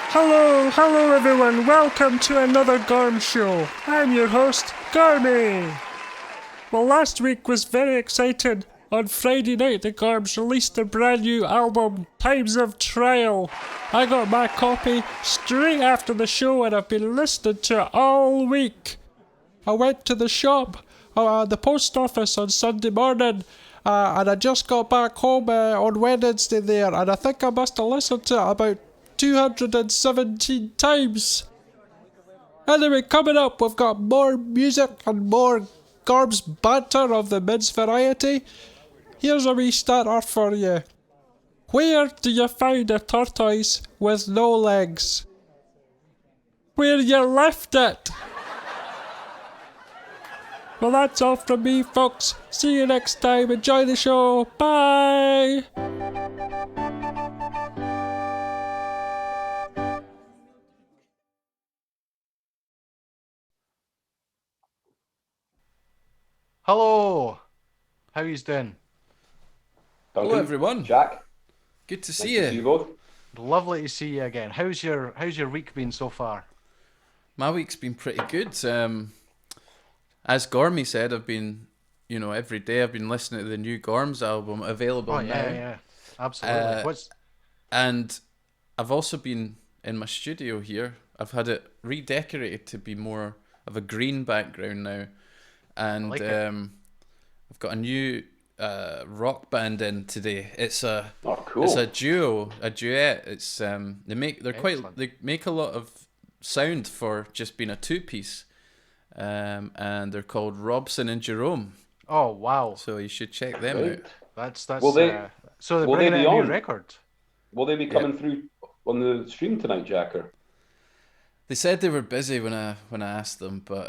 Hello everyone, welcome to another Gorms show. I'm your host, Gormy. Well, last week was very exciting. On Friday night, the Gorms released their brand new album, Times of Trial. I got my copy straight after the show and I've been listening to it all week. I went to the shop, the post office on Sunday morning, and I just got back home on Wednesday there, and I think I must have listened to it about 217 times. Anyway, coming up, we've got more music and more Gorms banter of the men's variety. Here's a wee starter for you. Where do you find a tortoise with no legs? Where you left it. Well, that's all from me, folks. See you next time. Enjoy the show. Bye. Hello, how you doing? Duncan, Hello everyone. Jack. Good to Nice see to you. see you both. Lovely to see you again. How's your week been so far? My week's been pretty good. As Gormy said, I've been, every day I've been listening to the new Gorms album available Oh now. yeah, absolutely. And I've also been in my studio here. I've had it redecorated to be more of a green background now. And like I've got a new rock band in today. It's a cool. It's a duet. It's they make a lot of sound for just being a two-piece. And they're called Robson and Jerome. Oh wow, So you should check them Right. out. that's Will they- so they're will they bringing be out a new on? record. Will they be coming through on the stream tonight, Jacker? They said they were busy when I asked them, but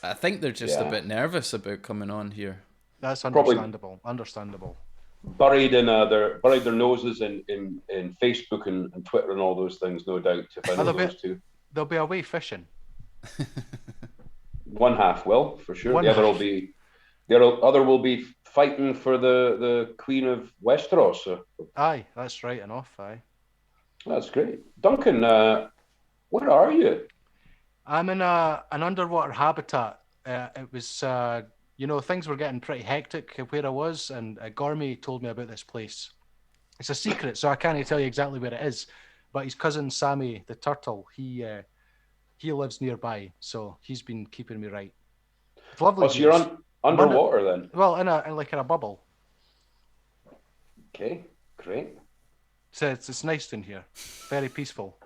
I think they're just a Yeah. bit nervous about coming on here. That's Probably- understandable. Buried in their noses in Facebook and Twitter and all those things, no doubt. If I know they'll be- those two, They'll be away fishing. one half will for sure. One The other half. will be other will be fighting for the Queen of Westeros. So Aye, that's right enough. Aye, that's great. Duncan, where are you? I'm in an underwater habitat. It was things were getting pretty hectic where I was, and Gormy told me about this place. It's a secret, so I can't tell you exactly where it is. But his cousin Sammy the turtle, he lives nearby, so he's been keeping me right. It's lovely. Oh, so you're views. underwater then? Well, in a bubble. Okay, great. So it's nice in here, very peaceful.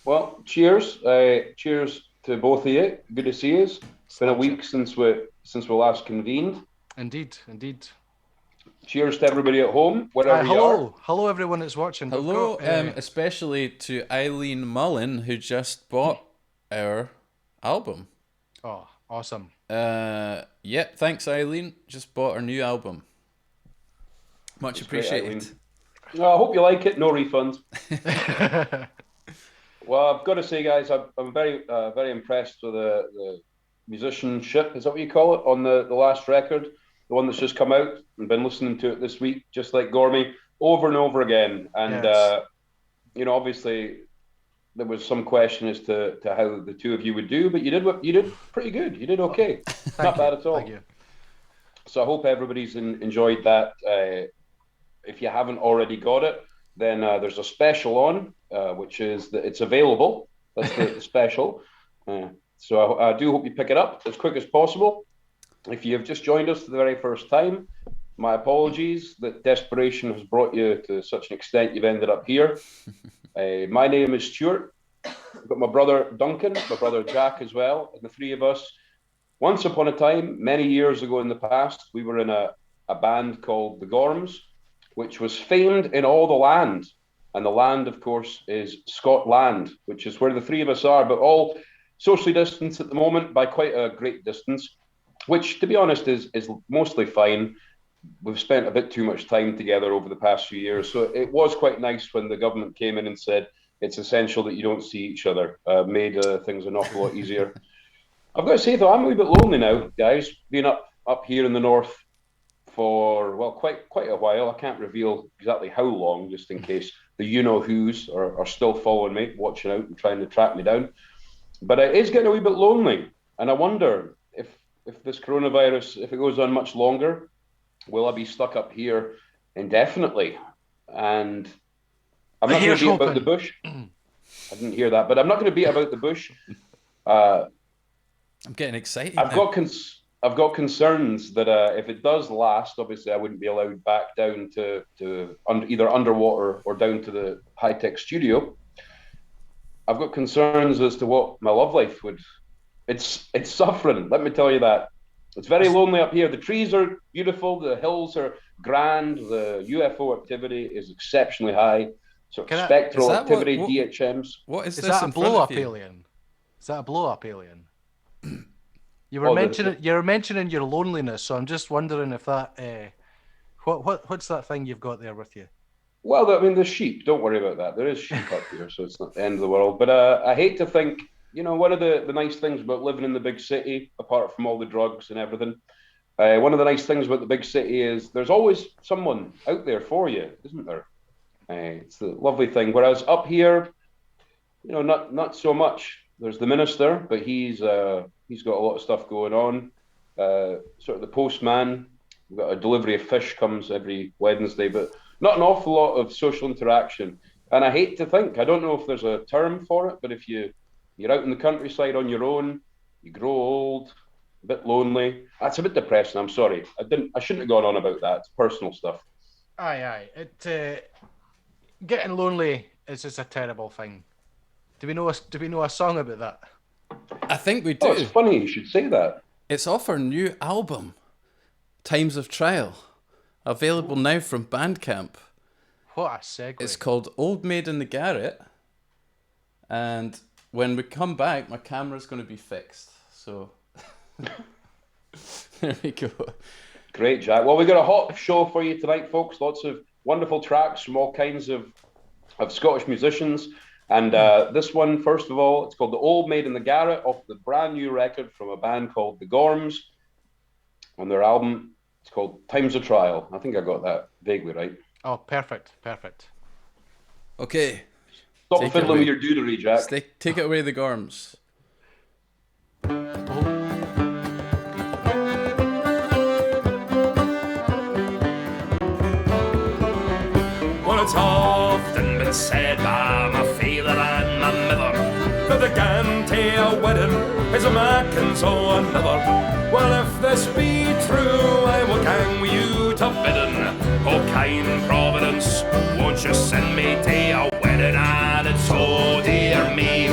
Well, cheers. Cheers to both of you. Good to see you. It's been a week since we last convened. Indeed. Cheers to everybody at home, wherever you are. Hello, everyone that's watching. We've Hello, got, especially to Eileen Mullen, who just bought our album. oh, awesome. Thanks Eileen. Just bought our new album. Much That's great, appreciated. Eileen. Well, I hope you like it. No refunds. Well, I've got to say, guys, I'm very very impressed with the musicianship. Is that what you call it on the last record, the one that's just come out? I've been listening to it this week, just like Gormy, over and over again. And Yes. obviously, there was some question as to how the two of you would do, but you did pretty good. You did okay, not bad at all. Thank you. So I hope everybody's enjoyed that. If you haven't already got it, then there's a special on, which is that it's available. That's the special. So I do hope you pick it up as quick as possible. If you have just joined us for the very first time, my apologies that desperation has brought you to such an extent you've ended up here. My name is Stewart. I've got my brother Duncan, my brother Jack as well, and the three of us. Once upon a time, many years ago in the past, we were in a band called the Gorms, which was famed in all the land. And the land, of course, is Scotland, which is where the three of us are, but all socially distanced at the moment by quite a great distance, which, to be honest, is mostly fine. We've spent a bit too much time together over the past few years, so it was quite nice when the government came in and said it's essential that you don't see each other. Made things an awful lot easier. I've got to say, though, I'm a wee bit lonely now, guys, being up here in the north for, well, quite a while. I can't reveal exactly how long, just in case the you-know-whos are still following me, watching out and trying to track me down. But it is getting a wee bit lonely. And I wonder if this coronavirus, if it goes on much longer, will I be stuck up here indefinitely? And I'm not going to beat about the bush. I didn't hear that, but I'm not going to beat about the bush. I'm getting excited. I've got concerns that if it does last, obviously I wouldn't be allowed back down to either underwater or down to the high-tech studio. I've got concerns as to what my love life would. It's suffering, let me tell you that. It's very lonely up here. The trees are beautiful, the hills are grand, the UFO activity is exceptionally high. So spectral activity, DHMs. What is this? Is that a blow-up alien? Is that a blow-up alien? You were mentioning your loneliness, so I'm just wondering if that what's that thing you've got there with you? Well, I mean, there's sheep. Don't worry about that. There is sheep up here, so it's not the end of the world. But I hate to think, one of the nice things about living in the big city, apart from all the drugs and everything, one of the nice things about the big city is there's always someone out there for you, isn't there? It's the lovely thing. Whereas up here, not so much. There's the minister, but he's got a lot of stuff going on. Sort of the postman. We've got a delivery of fish comes every Wednesday, but not an awful lot of social interaction. And I hate to think, I don't know if there's a term for it, but if you're out in the countryside on your own, you grow old, a bit lonely. That's a bit depressing. I'm sorry. I shouldn't have gone on about that. It's personal stuff. Aye. Getting lonely is just a terrible thing. Do we know a song about that? I think we do. Oh, it's funny you should say that. It's off our new album, Times of Trial, available now from Bandcamp. What a segue. It's called Old Maid in the Garret, and when we come back, my camera's going to be fixed. So there we go. Great, Jack. Well, we've got a hot show for you tonight, folks. Lots of wonderful tracks from all kinds of Scottish musicians. And this one, first of all, it's called The Old Maid in the Garret, off the brand new record from a band called the Gorms. On their album, it's called Times of Trial. I think I got that vaguely right. Oh, perfect. Okay. Stop fiddling with your doodery, Jack. Take it away, the Gorms. Well, it's often been said by my father and my mother that the guarantee a wedding is a making so another. Well, if this be true, I will gang with you to bidding. Oh, kind Providence, won't you send me to a wedding? And it's so dear me.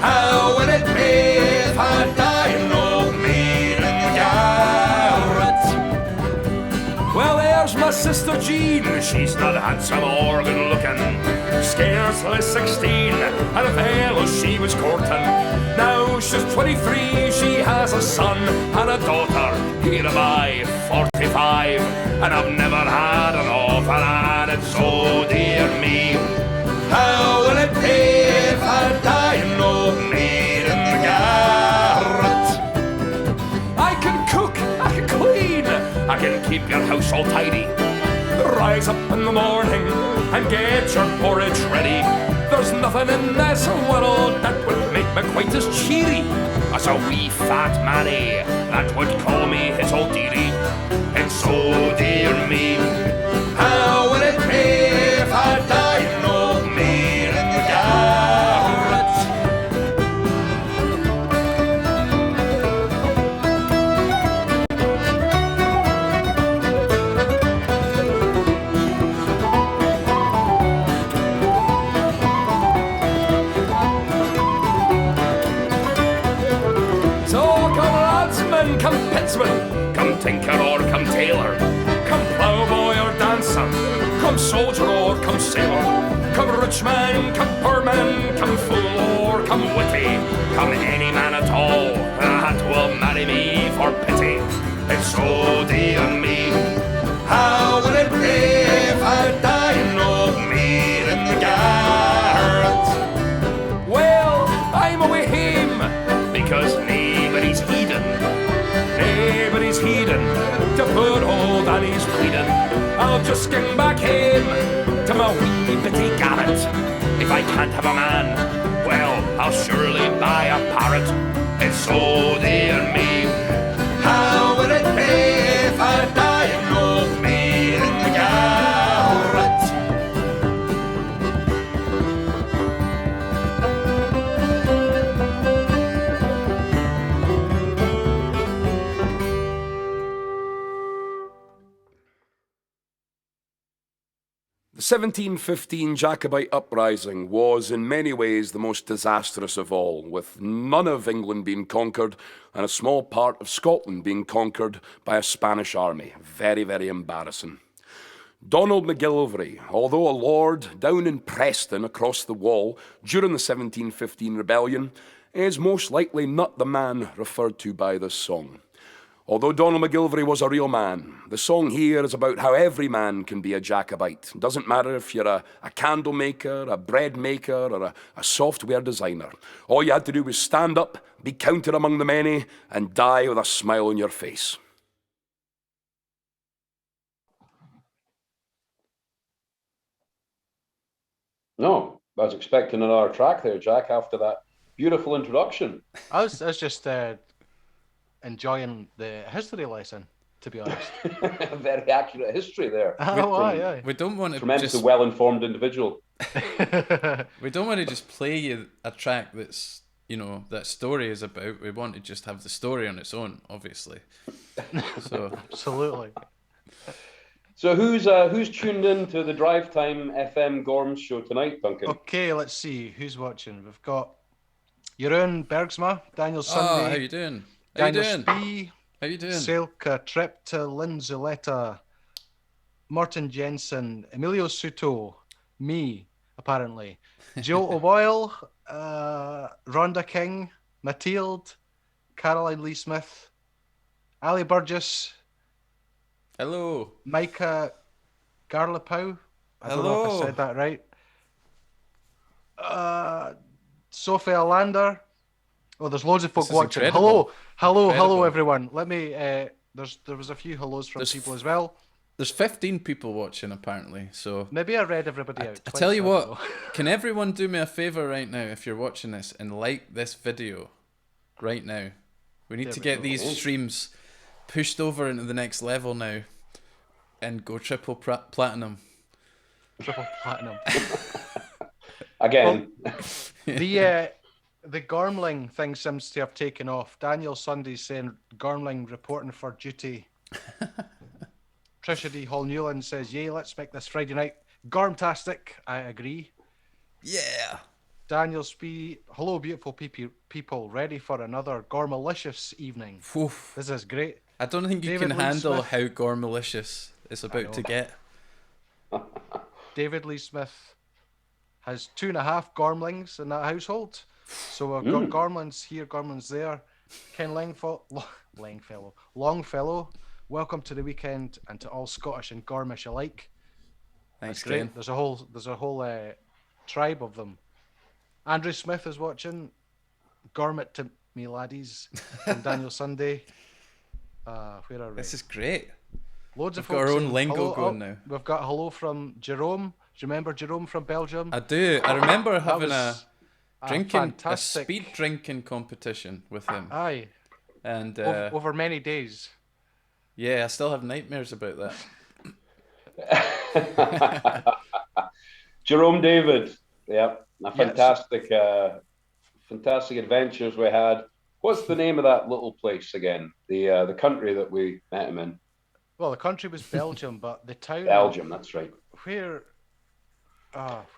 How will it be if I die an old maid in the garret? Well, there's my sister Jean. She's not handsome or good looking, scarcely 16, and a fellow she was courting. Now she's 23, she has a son and a daughter. Here am I, 45, and I've never had an offer, and it's so dear me. How will it be if I die an old maid in the garret? I can cook, I can clean, I can keep your house all tidy. Rise up in the morning and get your porridge ready. There's nothing in this world that would make me quite as cheery as a wee fat manny that would call me his old dearie. It's so dear me. How will it be if I die an old maid in the garret? Come Pinsman, come tinker or come tailor, come ploughboy or dancer, come soldier or come sailor, come rich man, come poor man, come fool or come witty, come any man at all that will marry me for pity. It's so dear me. How will it be if I die an old maid in the garret? Well, I'm away home because nobody's heeding. Nobody's heeding to put all Danny's pleading, I'll just skim back home to my wee bitty garret. If I can't have a man, well, I'll surely buy a parrot. It's so dear me. How will it be if I die and old me in the garret? The 1715 Jacobite uprising was in many ways the most disastrous of all, with none of England being conquered and a small part of Scotland being conquered by a Spanish army. Very, very embarrassing. Donald McGillivray, although a lord down in Preston across the wall during the 1715 rebellion, is most likely not the man referred to by this song. Although Donald McGillivray was a real man, the song here is about how every man can be a Jacobite. It doesn't matter if you're a candle maker, a bread maker, or a software designer. All you had to do was stand up, be counted among the many, and die with a smile on your face. No, I was expecting another track there, Jack, after that beautiful introduction. I was just enjoying the history lesson, to be honest. Very accurate history there. Oh, aye. We don't want to Tremendously just well-informed individual. we don't want to just play you a track that's, you know, that story is about. We want to just have the story on its own, obviously. So Absolutely. So who's tuned in to the Drive Time FM Gorms show tonight, Duncan? Okay, let's see who's watching. We've got Jeroen Bergsma, Daniel Sunday. how you doing? How you Daniel doing? Spee, How you doing? Selka, Trip to Linzoletta, Martin Jensen, Emilio Suto, me, apparently, Joe O'Boyle, Rhonda King, Mathilde, Caroline Lee Smith, Ali Burgess, Hello. Micah Garlipow. I don't know if I said that right. Sophia Lander. Oh, there's loads of folk watching. Incredible. Hello, everyone. Let me. There was a few hellos from people as well. There's 15 people watching apparently, so Maybe I read everybody out. I tell you what, can everyone do me a favor right now if you're watching this and like this video right now? We need to get these streams pushed over into the next level now and go triple platinum. Triple platinum. Again. The Gormling thing seems to have taken off. Daniel Sunday's saying Gormling reporting for duty. Trisha D. Hall Newland says, yay, let's make this Friday night Gormtastic. I agree. Yeah. Daniel Spee, hello, beautiful people. Ready for another Gormalicious evening. Oof. This is great. I don't think you David can Lee handle Smith. how Gormalicious is about to get. David Lee Smith has 2.5 Gormlings in that household. So we've got Gormlings here, Gormlings there. Ken Longfellow, welcome to the weekend and to all Scottish and Gormish alike. Thanks, That's great. Ken. There's a whole tribe of them. Andrew Smith is watching. Gormit to me laddies from Daniel Sunday. Where are we? This is great. Loads of We've got folks our own saying lingo hello. going now. We've got hello from Jerome. Do you remember Jerome from Belgium? I do. I remember having a fantastic speed drinking competition with him. Aye. And over many days. yeah, I still have nightmares about that. Jerome David. Yeah, fantastic adventures we had. What's the name of that little place again? The country that we met him in. Well, the country was Belgium, but the town. Belgium, that's right. Where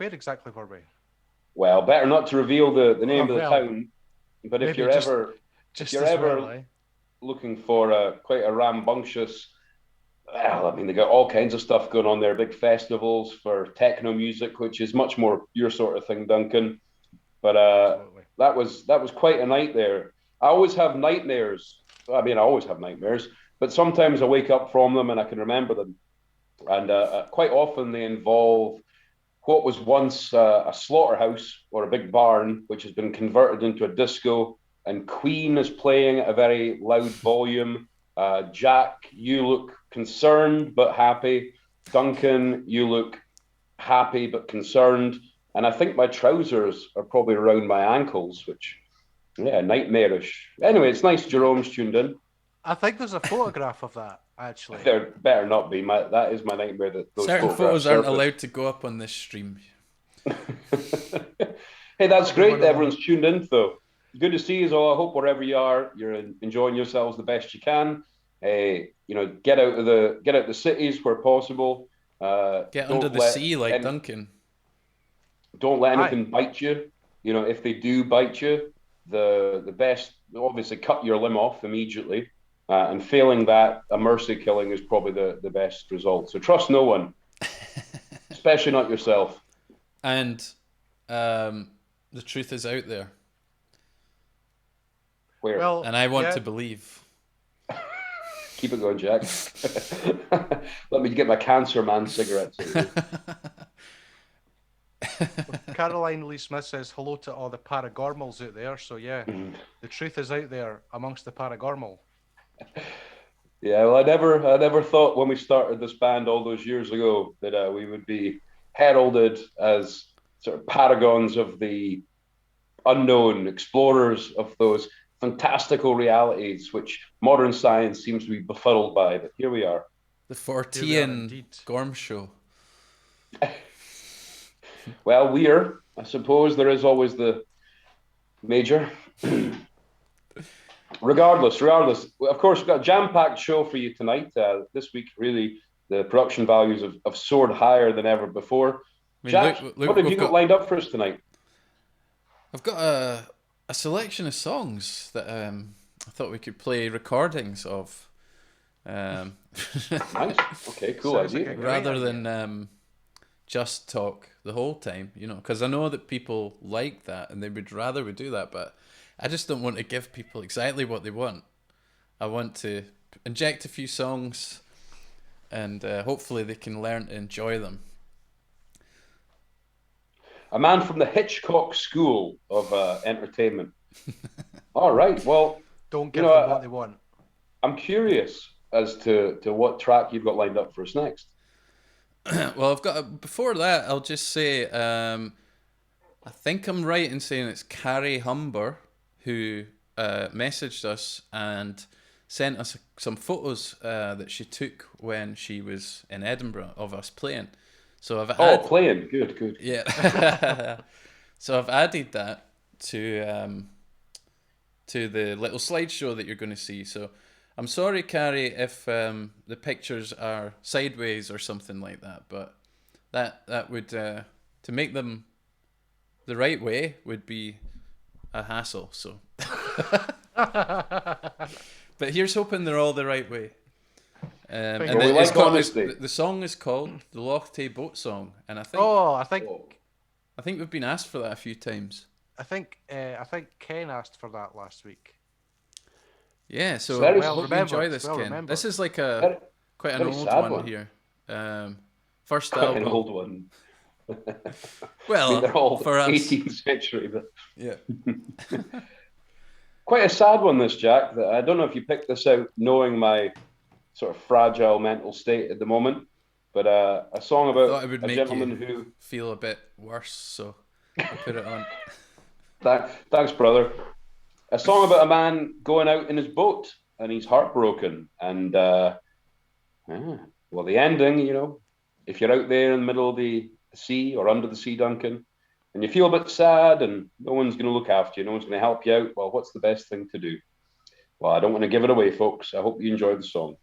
exactly were we? Well, better not to reveal the name of the town. But if you're ever looking for quite a rambunctious, well, I mean, they got all kinds of stuff going on there. Big festivals for techno music, which is much more your sort of thing, Duncan. But that was quite a night there. I always have nightmares. I mean, I always have nightmares, but sometimes I wake up from them and I can remember them. And quite often they involve what was once a slaughterhouse or a big barn, which has been converted into a disco, and Queen is playing at a very loud volume. Jack, you look concerned but happy. Duncan, you look happy but concerned. And I think my trousers are probably around my ankles, which, yeah, nightmarish. Anyway, it's nice Jerome's tuned in. I think there's a photograph of that, actually. There better not be. That is my nightmare. That those Certain photos aren't surface. allowed to go up on this stream. Hey, that's great that everyone's tuned in, though. Good to see you all. I hope wherever you are, you're enjoying yourselves the best you can. Get out of the cities where possible. Get under the sea like Duncan. Don't let anything bite you. If they do bite you, the best, obviously, cut your limb off immediately. And failing that, a mercy killing is probably the best result. So trust no one, especially not yourself. And the truth is out there. Where? Well, and I want to believe. Keep it going, Jack. Let me get my Cancer Man cigarettes. Caroline Lee Smith says hello to all the paragormals out there. So yeah, the truth is out there amongst the paragormal. Yeah, well, I never thought when we started this band all those years ago that we would be heralded as sort of paragons of the unknown, explorers of those fantastical realities which modern science seems to be befuddled by. But here we are. The Fortean Gorms show. Well, Weir, I suppose there is always the major. Regardless, of course, we've got a jam-packed show for you tonight. This week, really, the production values have soared higher than ever before. Jack, what have you got lined up for us tonight? I've got a selection of songs that I thought we could play recordings of. Nice. Okay, cool idea. Rather than just talk the whole time, because I know that people like that and they would rather we do that, but I just don't want to give people exactly what they want. I want to inject a few songs and hopefully they can learn to enjoy them. A man from the Hitchcock school of entertainment. All right, well... Don't give them what they want. I'm curious as to what track you've got lined up for us next. Well, I've got... Before that, I'll just say... I think I'm right in saying it's Carrie Humber who messaged us and sent us some photos that she took when she was in Edinburgh of us playing. So I've playing, good. Yeah. So I've added that to the little slideshow that you're going to see. So I'm sorry, Carrie, if the pictures are sideways or something like that, but that would to make them the right way would be a hassle. So, but here's hoping they're all the right way. And the song is called the Loch Tay Boat Song, and I think we've been asked for that a few times. I think Ken asked for that last week. Yeah, so I hope you enjoy this, Ken. Remembered. This is like quite an old one here. First quite album. An old one. Well, they're all for us, 18th century, but yeah. Quite a sad one, this, Jack. That I don't know if you picked this out knowing my sort of fragile mental state at the moment, but a song about a gentleman who feel a bit worse, so I put it on. Thanks, brother. A song about a man going out in his boat and he's heartbroken, and the ending, if you're out there in the middle of the sea or under the sea, Duncan, and you feel a bit sad and no one's going to look after you, no one's going to help you out, well, what's the best thing to do? Well, I don't want to give it away, folks. I hope you enjoy the song.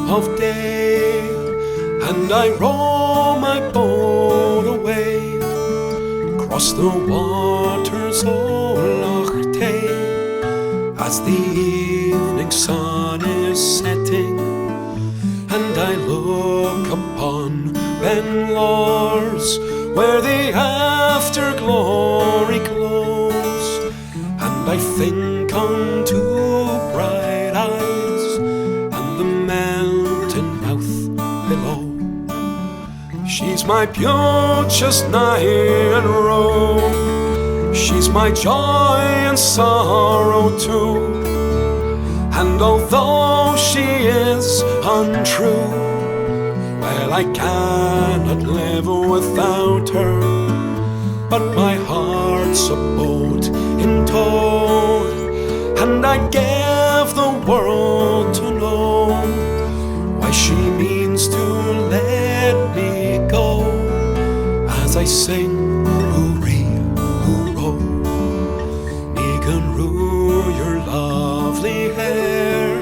of day, and I row my boat away across the waters of Loch Tay, as the evening sun is setting, and I look upon Ben Lars, where the afterglory glows, and I think unto bright eyes and the mountain mouth below. She's my beauteous night and roe, she's my joy and sorrow too, and although she is untrue, well, I cannot live without her. But my heart's a boat in tow, and I'd give the world to know why she means to let me go, as I sing hooray, hoo-oh. Megan Roo, your lovely hair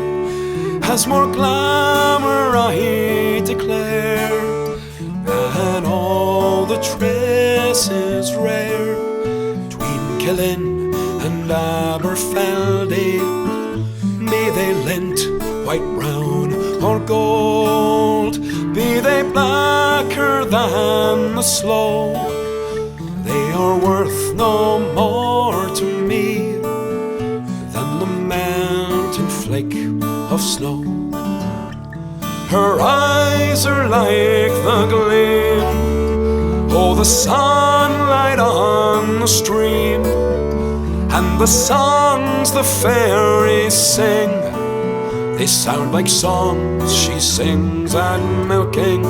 has more glamour, I declare, than all the tresses rare tween Killin and Aberfeldy. Be they lint, white, brown, or gold, be they blacker than the sloe, they are worth no more to me than the mountain flake of snow. Her eyes are like the gleam, oh, the sunlight on the stream, and the songs the fairies sing, they sound like songs she sings at milking.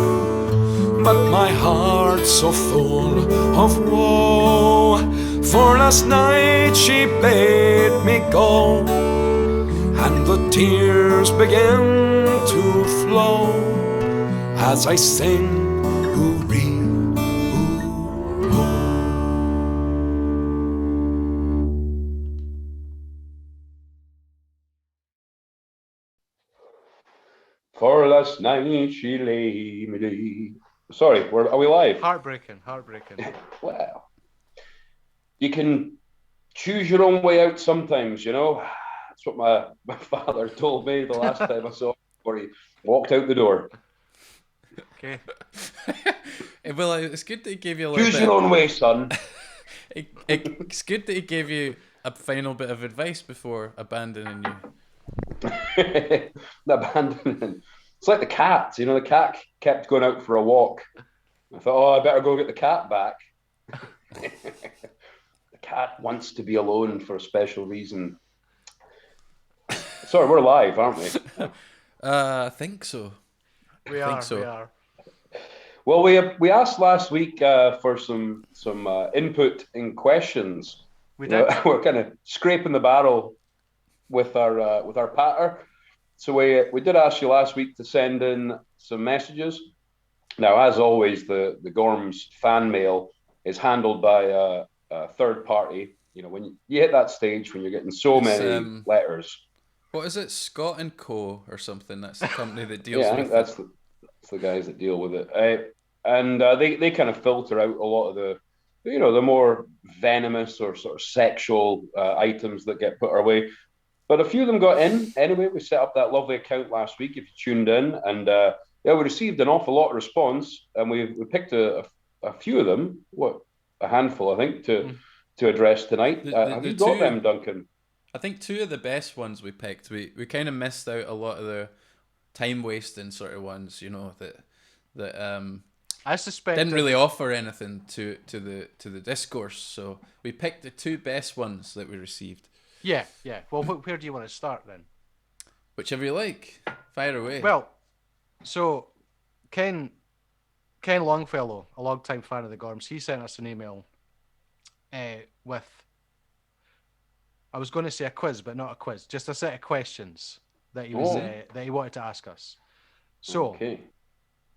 But my heart's so full of woe, for last night she bade me go, and the tears begin to flow as I sing hooray, hoo-oh. For last night she lay me down. Sorry, are we live? Heartbreaking. Well, you can choose your own way out sometimes, you know. That's what my father told me the last time I saw him before he walked out the door. Okay. Well, it's good that he gave you a little Choose bit. your own way, son. It's good that he gave you a final bit of advice before abandoning you. Abandoning. It's like the cat, you know, the cat kept going out for a walk. I thought, oh, I better go get the cat back. The cat wants to be alone for a special reason. Sorry, we're live, aren't we? I think so. We are. Well, we asked last week for some input in questions. We did. We're kind of scraping the barrel with our patter. So we did ask you last week to send in some messages. Now, as always, the Gorms fan mail is handled by a third party. You know, when you hit that stage when you're getting so many letters. What is it, Scott and Co. or something? That's the company that deals yeah, I with think that's the guys that deal with it. And they kind of filter out a lot of the more venomous or sort of sexual items that get put our way. But a few of them got in. Anyway, we set up that lovely account last week, if you tuned in. And we received an awful lot of response. And we picked a few of them, a handful, I think, to address tonight. Have you got them, Duncan? I think two of the best ones we picked. We kind of missed out a lot of the time-wasting sort of ones, you know, that I suspect didn't really offer anything to the discourse. So we picked the two best ones that we received. Yeah. Well, where do you want to start then? Whichever you like. Fire away. Well, so Ken Longfellow, a long-time fan of the Gorms, he sent us an email with, I was going to say a quiz, but not a quiz, just a set of questions that he wanted to ask us. So, okay.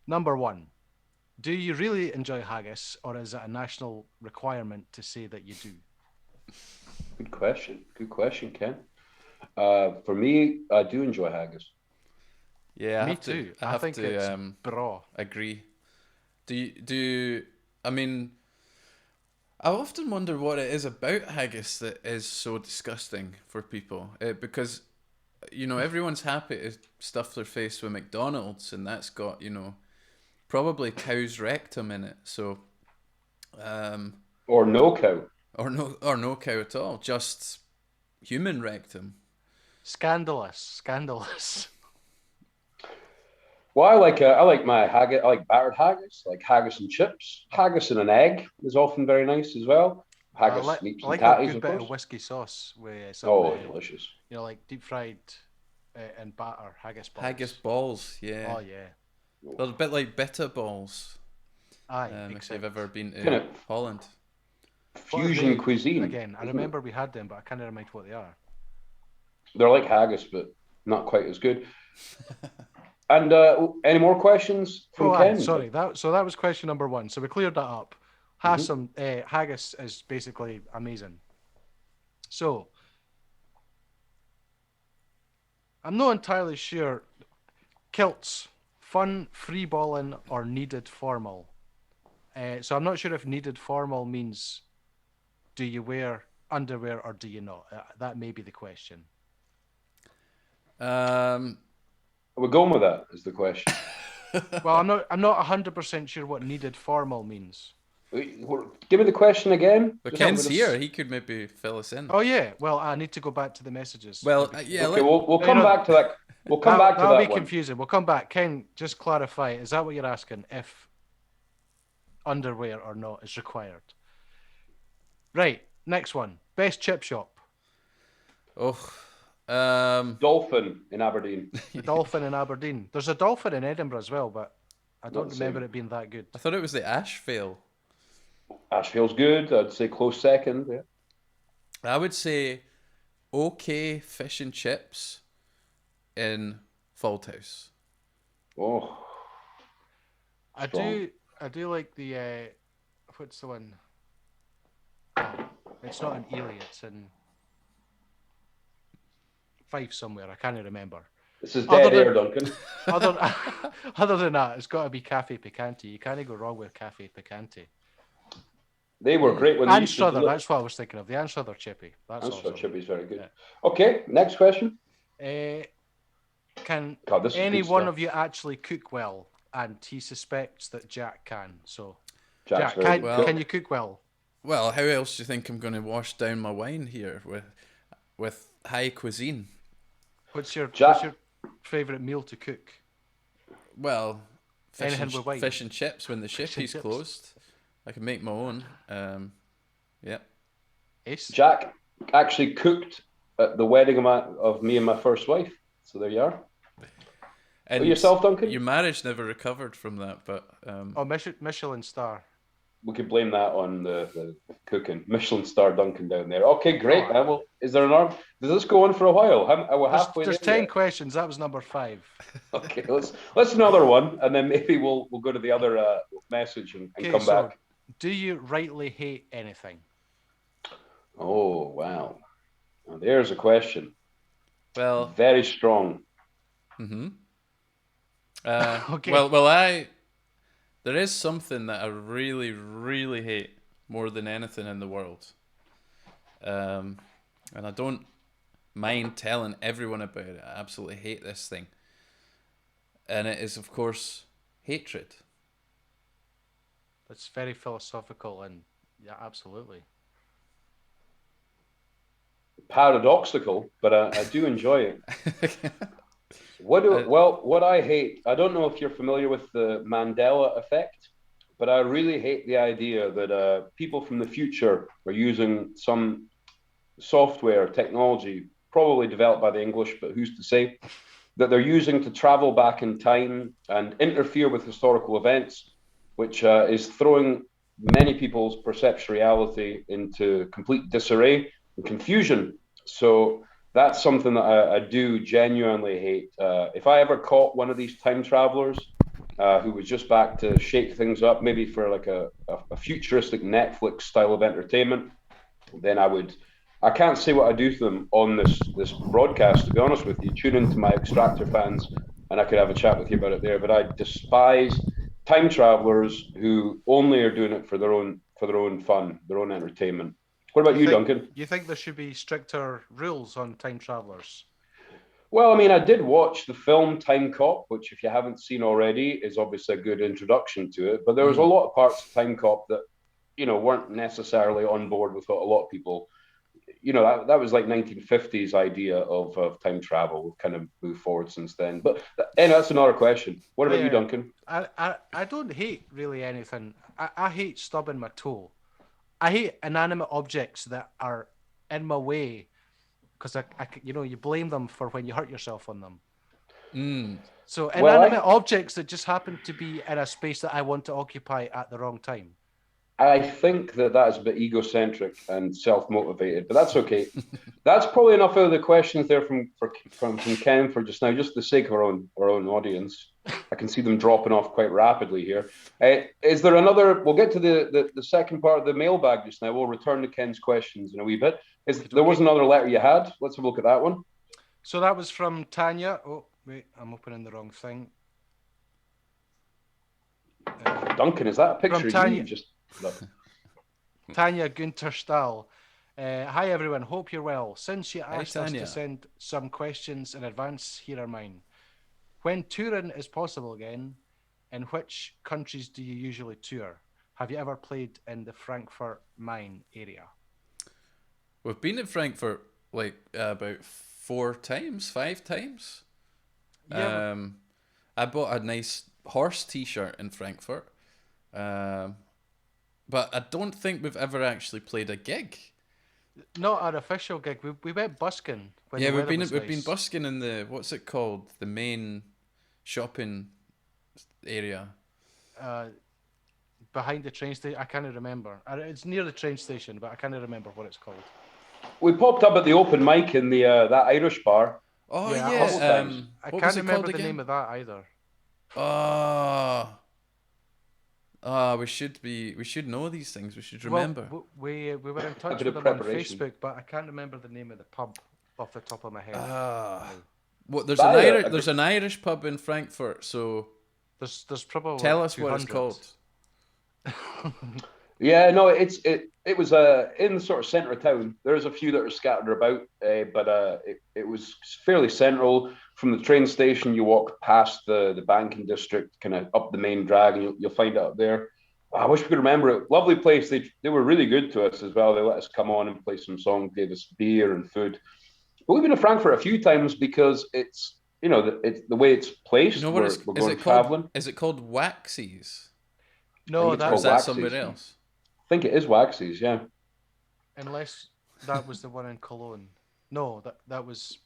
Number one, do you really enjoy haggis, or is it a national requirement to say that you do? Good question, Ken. For me, I do enjoy haggis. Yeah, Me too. I think it's bra. agree. I mean, I often wonder what it is about haggis that is so disgusting for people. Because, everyone's happy to stuff their face with McDonald's, and that's got, probably cow's rectum in it. So, Or no cow. or no cow at all, just human rectum. Scandalous. Well, I like my haggis. I like battered haggis, like haggis and chips. Haggis and an egg is often very nice as well. Haggis, meats, I like and a tatties, good of bit course. of whiskey sauce with some, Delicious. like deep fried and batter haggis balls. Haggis balls, yeah. Oh yeah. They're a bit like bitter balls. Aye. If you've ever been to Kinda Holland. What are Fusion they? cuisine. Again, I isn't remember we had them, but I can't remember what they are. it? They're like haggis, but not quite as good. And any more questions from Ken? Sorry. That was question number 1. So we cleared that up. Haggis is basically amazing. So I'm not entirely sure. Kilts, fun, free balling, or needed formal. So I'm not sure if needed formal means do you wear underwear or do you not? That may be the question. We're going with that is the question. Well, I'm not 100% sure what needed formal means. Give me the question again. But Just have Ken's a bit here. of- He could maybe fill us in. Oh yeah. Well, I need to go back to the messages. Well, yeah. Okay, we'll come back to that. We'll come back to that'll that be one. confusing. We'll come back. Ken, just clarify. Is that what you're asking? If underwear or not is required? Right. Next one. Best chip shop. Dolphin in Aberdeen. The Dolphin in Aberdeen. There's a Dolphin in Edinburgh as well, but I don't Not the remember same. it being that good. I thought it was the Ashvale. Asheville's good. I'd say close second. Yeah. I would say okay fish and chips in Faulthouse. Oh, I Strong. do like the what's the one? Oh, it's not in Ely, it's in Fife somewhere. I can't remember. this is Other dead than- air, Duncan. Other than that, it's got to be Cafe Picante. You can't go wrong with Cafe Picante. They were great when they used to Anstruther, deliver- that's what I was thinking of. The Anstruther chippy. That's Anstruther awesome. chippy is very good. Yeah. Okay, next question. Can God, this is any good one stuff. of you actually cook well? And he suspects that Jack can. So, Jack's Jack, very can, good. can you cook well? Well, how else do you think I'm going to wash down my wine here with high cuisine? What's your Jack- favourite meal to cook? Well, Anything with wine. fish and chips when the Fish and shippy's chips. closed. I can make my own. Yeah. Ace? Jack actually cooked at the wedding of me and my first wife. So there you are. And yourself, Duncan? Your marriage never recovered from that, but Oh, Michelin star. We could blame that on the cooking. Michelin star Duncan down there. Okay, great. Oh. Well, is there an arm? Does this go on for a while? We're halfway There's there 10 yet. questions. That was number 5. Okay, let's another one, and then maybe we'll go to the other message and Okay, come so back. do you rightly hate anything? Oh wow, now, there's a question. well, Very strong. Okay. Well, there is something that I really, really hate more than anything in the world, and I don't mind telling everyone about it. I absolutely hate this thing, and it is, of course, hatred. It's very philosophical and yeah, absolutely. Paradoxical, but I do enjoy it. What I hate, I don't know if you're familiar with the Mandela effect, but I really hate the idea that people from the future are using some software technology, probably developed by the English, but who's to say, that they're using to travel back in time and interfere with historical events, which is throwing many people's perception reality into complete disarray and confusion. So that's something that I do genuinely hate. If I ever caught one of these time travelers who was just back to shake things up, maybe for like a futuristic Netflix style of entertainment, then I can't say what I do to them on this broadcast, to be honest with you. Tune into my Extractor fans and I could have a chat with you about it there. But I despise time travelers who only are doing it for their own fun, their own entertainment. What about you, Duncan? You think there should be stricter rules on time travelers? Well, I mean, I did watch the film Time Cop, which, if you haven't seen already, is obviously a good introduction to it. But there was a lot of parts of Time Cop that, weren't necessarily on board with what a lot of people, that was like 1950s idea of time travel. We've kind of moved forward since then. But anyway, that's another question. What about you, Duncan? I don't hate really anything. I hate stubbing my toe. I hate inanimate objects that are in my way. Because you blame them for when you hurt yourself on them. So inanimate objects that just happen to be in a space that I want to occupy at the wrong time. I think that is a bit egocentric and self-motivated, but that's okay. That's probably enough out of the questions there from Ken for just now, just for the sake of our own audience. I can see them dropping off quite rapidly here. Is there another? We'll get to the second part of the mailbag just now. We'll return to Ken's questions in a wee bit. There was another letter you had. Let's have a look at that one. So that was from Tanya. Oh, wait, I'm opening the wrong thing. Duncan, is that a picture of Tanya. you? Just look. Tanya Gunter Stahl. Hi, everyone. Hope you're well. Since you asked us Tanya. to send some questions in advance, here are mine. When touring is possible again, in which countries do you usually tour? Have you ever played in the Frankfurt Main area? We've been in Frankfurt like about 5 times. Yeah. I bought a nice horse T-shirt in Frankfurt, but I don't think we've ever actually played a gig. Not an official gig. We went busking. When the We've weather was been nice. busking in the what's it called, the main shopping area. Behind the train station. I can't remember. It's near the train station, but I can't remember what it's called. We popped up at the open mic in the that Irish bar. Oh Yeah, yeah, I what can't was it remember called the again? name of that either. We should know these things. We should remember. Well, we were in touch bit of with them on preparation. Facebook, but I can't remember the name of the pub off the top of my head. What? There's That- there's an Irish pub in Frankfurt. So There's probably tell like us what it's 200. called. Yeah, no, it was in the sort of centre of town. There's a few that are scattered about, but it was fairly central. From the train station, you walk past the banking district, kind of up the main drag, and you'll find it up there. I wish we could remember it. Lovely place. They were really good to us as well. They let us come on and play some songs, gave us beer and food. But we've been to Frankfurt a few times because it's it's the way it's placed. You know what we're is going it called? traveling. Is it called Waxies? No, I think it's Or is called that Waxies. somewhere else? I think it is Waxies, yeah. unless that was the one in Cologne. No, that was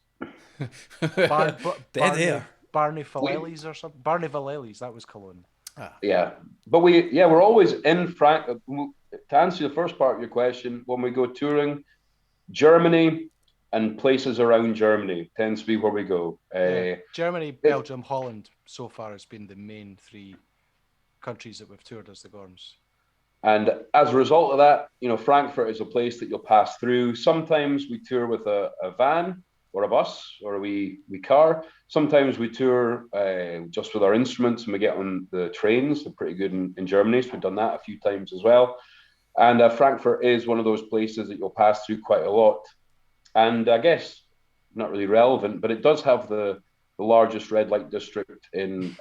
Dead air. Barney Valleli's or something. Barney Valleli's, that was Cologne. Yeah, but we're always in Frank. To answer the first part of your question, when we go touring, Germany and places around Germany tends to be where we go. Germany, Belgium, Holland so far has been the main 3 countries that we've toured as the Gorms. And as a result of that, Frankfurt is a place that you'll pass through. Sometimes we tour with a van or a bus or we car. Sometimes we tour just with our instruments and we get on the trains. They're pretty good in Germany, so we've done that a few times as well. And Frankfurt is one of those places that you'll pass through quite a lot. And I guess not really relevant, but it does have the largest red light district in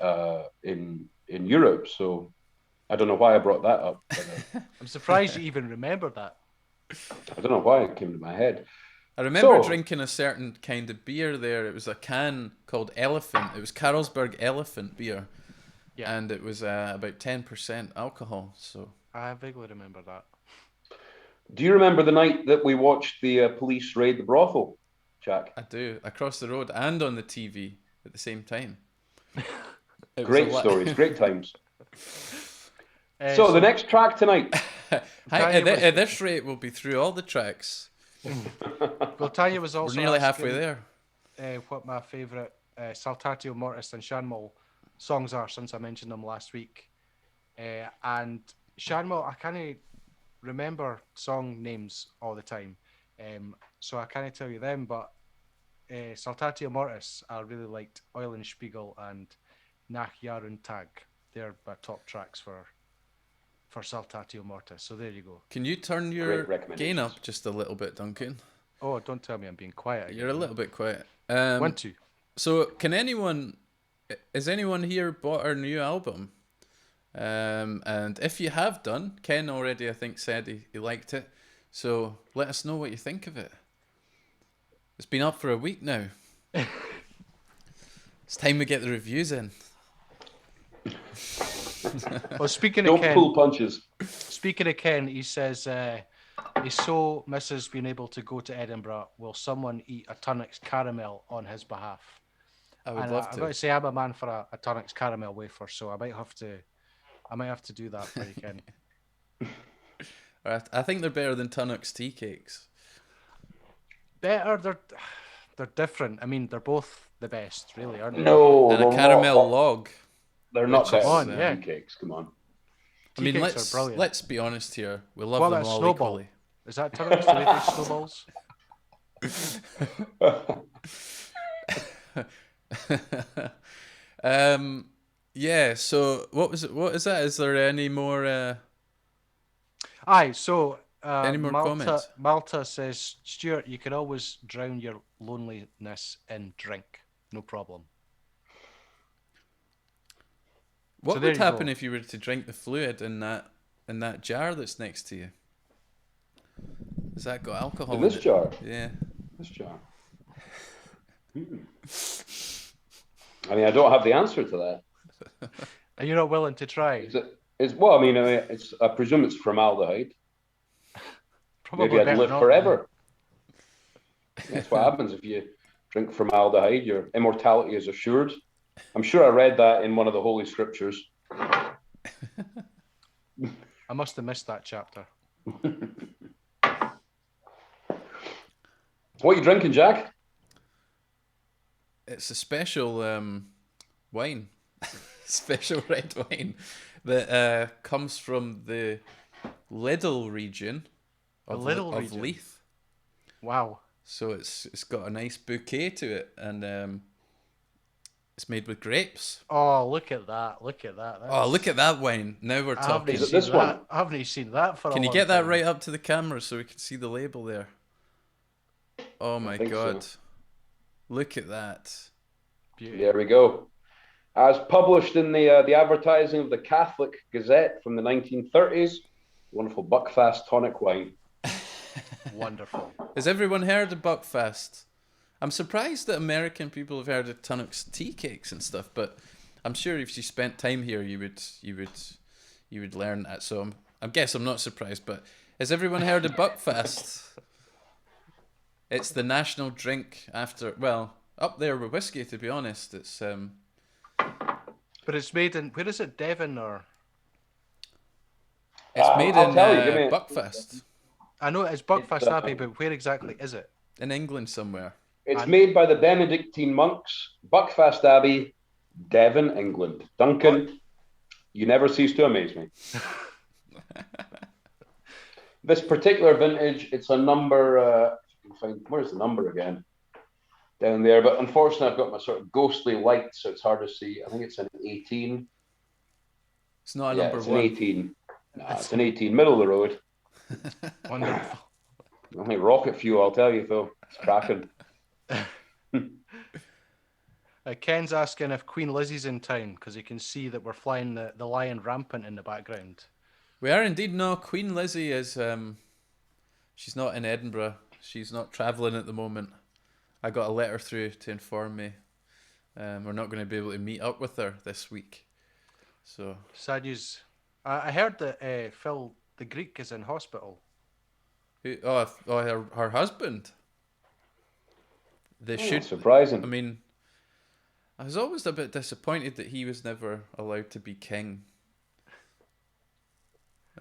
Europe. So I don't know why I brought that up. But, I'm surprised you even remember that. I don't know why it came to my head. I remember So- drinking a certain kind of beer there. It was a can called Elephant. It was Carlsberg Elephant beer. Yeah. And it was about 10% alcohol. So I vaguely remember that. Do you remember the night that we watched the police raid the brothel, Jack? I do. Across the road and on the TV at the same time. It was Great a lot- stories, great times. So the next track tonight. At this rate, we'll be through all the tracks. Well, Tanya was also We're nearly asking, halfway there. what my favourite Saltatio Mortis and Shanmol songs are since I mentioned them last week. And Shanmol, I can't remember song names all the time, so I can't tell you them, but Saltatio Mortis, I really liked Eulenspiegel and Nach Jahren Tag. They're my top tracks for Saltatio Mortis. So there you go. Can you turn Great your recommendations. gain up just a little bit, Duncan? Oh, don't tell me I'm being quiet again. You're a little bit quiet. 1, 2. So, has anyone here bought our new album? And if you have done, Ken already, I think, said he liked it. So, let us know what you think of it. It's been up for a week now. It's time we get the reviews in. Well, speaking Don't of Ken, pull punches. Speaking of Ken, he says he so misses being able to go to Edinburgh. Will someone eat a Tunnocks caramel on his behalf? I would love I've to. got to say I'm a man for a Tunnocks caramel wafer, so I might have to do that for you, Ken. I think they're better than Tunnocks tea cakes. Better, they're different. I mean, they're both the best, really, aren't they? No, And a they're caramel not. log. They're not Which better is- than yeah. tea cakes. Come on. I mean, Tea cakes are brilliant. let's be honest here. We love What them about all Snowball? equally. Is that Tunnocks? Do they make snowballs? Yeah, so what is that? Is there any more Aye, so Any more comments? Malta says, Stewart, you can always drown your loneliness in drink. No problem. what So there would you happen go. if you were to drink the fluid in that jar that's next to you? Has that got alcohol In in this it? jar. Yeah. This jar. I mean, I don't have the answer to that. Are you not willing to try? Well, I mean, I presume it's formaldehyde. Probably Maybe I'd better live not, forever. That's what happens if you drink formaldehyde. Your immortality is assured. I'm sure I read that in one of the Holy Scriptures. I must have missed that chapter. What are you drinking, Jack? It's a special wine, special red wine that comes from the Liddell region of, Liddell of region? Leith. Wow. So it's got a nice bouquet to it, and it's made with grapes. Oh, look at that. Look at that. Oh, look at that wine! Now we're I haven't talking. Is it seen this that. one? I haven't seen that for a Can you long get that time. right up to the camera so we can see the label there? Oh my think so. god! Look at that! Beauty. There we go. As published in the advertising of the Catholic Gazette from the 1930s, wonderful Buckfast tonic wine. Wonderful. Has everyone heard of Buckfast? I'm surprised that American people have heard of Tunnocks tea cakes and stuff, but I'm sure if you spent time here, you would learn that. So I guess I'm not surprised. But has everyone heard of Buckfast? It's the national drink after, well, up there with whiskey. To be honest, it's But it's made in, where is it, Devon or? made I'll in tell you, give me a- Buckfast I know it's Buckfast It's, Abbey, but where exactly is it? in England somewhere. It's made by the Benedictine monks, Buckfast Abbey, Devon, England. Duncan, you never cease to amaze me. This particular vintage, it's a number, where's the number again? Down there, but unfortunately I've got my sort of ghostly light, so it's hard to see. I think it's an 18. It's not a Yeah, number it's one. an 18. No, it's an 18, middle of the road. Wonderful. Only rocket fuel, I'll tell you, though. It's cracking. Ken's asking if Queen Lizzie's in town because he can see that we're flying the lion rampant in the background. We are indeed. No, Queen Lizzie is she's not in Edinburgh. She's not travelling at the moment. I got a letter through to inform me we're not going to be able to meet up with her this week. So Sad news. I heard that Phil the Greek is in hospital. her husband. They should. Surprising. I mean, I was always a bit disappointed that he was never allowed to be king.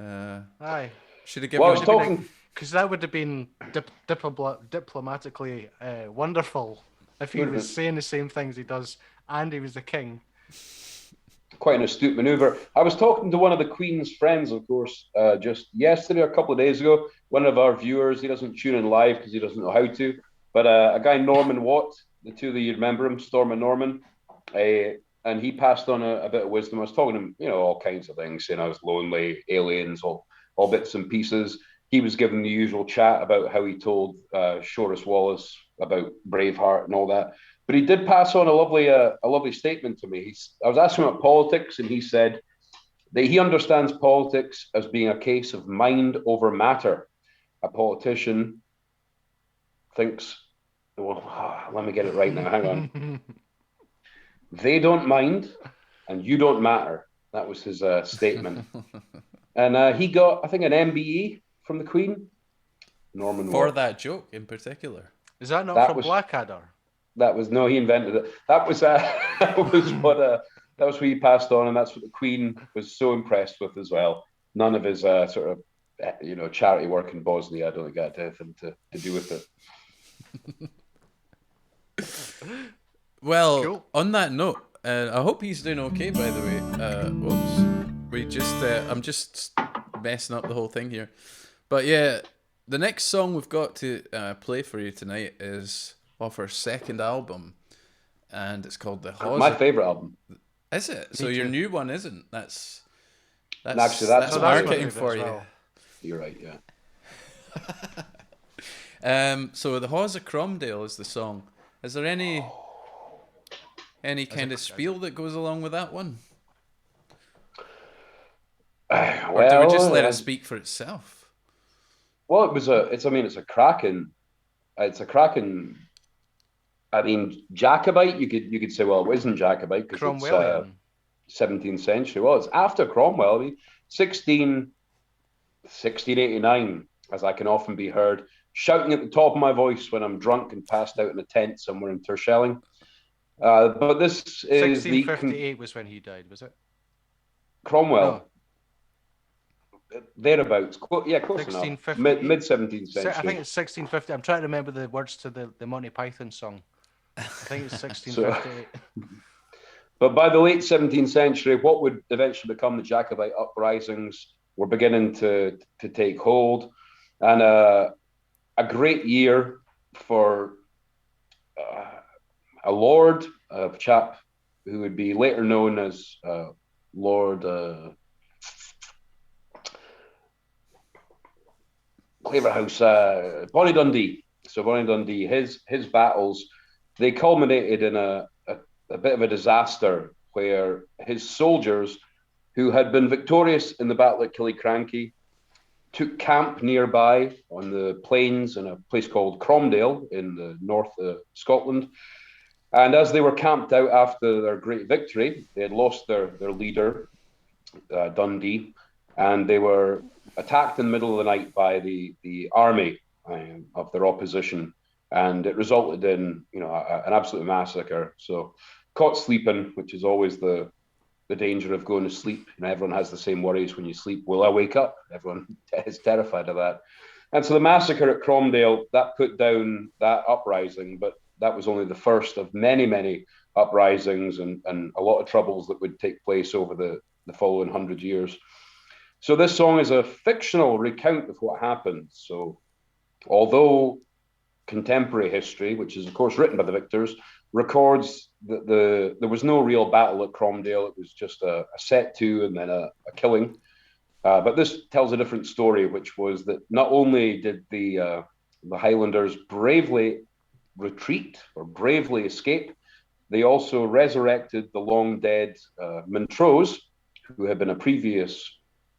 Aye. Should have given Well, I was him. talking. Because that would have been diplomatically wonderful if he was saying the same things he does and he was the king. Quite an astute maneuver. I was talking to one of the Queen's friends, of course, just yesterday, a couple of days ago. One of our viewers, he doesn't tune in live because he doesn't know how to. But a guy, Norman Watt, the two of you remember him, Storm and Norman, and he passed on a bit of wisdom. I was talking to him, all kinds of things, saying I was lonely, aliens, all bits and pieces. He was giving the usual chat about how he told Shorus Wallace about Braveheart and all that. But he did pass on a lovely statement to me. I was asking him about politics, and he said that he understands politics as being a case of mind over matter. A politician thinks, well, let me get it right now, hang on. They don't mind, and you don't matter. That was his statement. And he got, I think, an MBE from the Queen. Norman For Watt. that joke in particular. Is that not from Blackadder? No, he invented it. That was what he passed on, and that's what the Queen was so impressed with as well. None of his sort of charity work in Bosnia, I don't think had anything to do with it. Well, Cool. on that note, I hope he's doing okay, by the way. I'm just messing up the whole thing here. But yeah, the next song we've got to play for you tonight is off our second album, and it's called The Hawes. My favourite album. Is it? So your new one isn't? That's Actually, that's that's marketing my for favourite you. as well. You're right, yeah. So The Hawes of Cromdale is the song. Is there any kind of spiel that goes along with that one? Or do we just let it speak for itself? Well, it's a cracking. I mean, Jacobite. You could say, well, it isn't Jacobite because it's Cromwellian. 17th century. Well, it's after Cromwell. I mean, 1689, as I can often be heard shouting at the top of my voice when I'm drunk and passed out in a tent somewhere in Terschelling. But this is 1658 was when he died, was it? Cromwell. No. Thereabouts. Close enough. Mid 17th century. I think it's 1650. I'm trying to remember the words to the Monty Python song. I think it's 1658. But by the late 17th century, what would eventually become the Jacobite uprisings were beginning to take hold. And a great year for a lord, a chap who would be later known as Lord Claverhouse, Bonnie Dundee. So Bonnie Dundee, his battles, they culminated in a bit of a disaster where his soldiers, who had been victorious in the battle at Killiecrankie, took camp nearby on the plains in a place called Cromdale in the north of Scotland. And as they were camped out after their great victory, they had lost their leader, Dundee, and they were attacked in the middle of the night by the army of their opposition. And it resulted in, an absolute massacre. So caught sleeping, which is always the danger of going to sleep. Everyone has the same worries when you sleep. Will I wake up? Everyone is terrified of that. And so the massacre at Cromdale, that put down that uprising, but that was only the first of many, many uprisings and a lot of troubles that would take place over the following 100 years. So this song is a fictional recount of what happened. So although contemporary history, which is of course written by the victors, records that there was no real battle at Cromdale. It was just a set to and then a killing. But this tells a different story, which was that not only did the Highlanders bravely retreat or bravely escape, they also resurrected the long dead Montrose, who had been a previous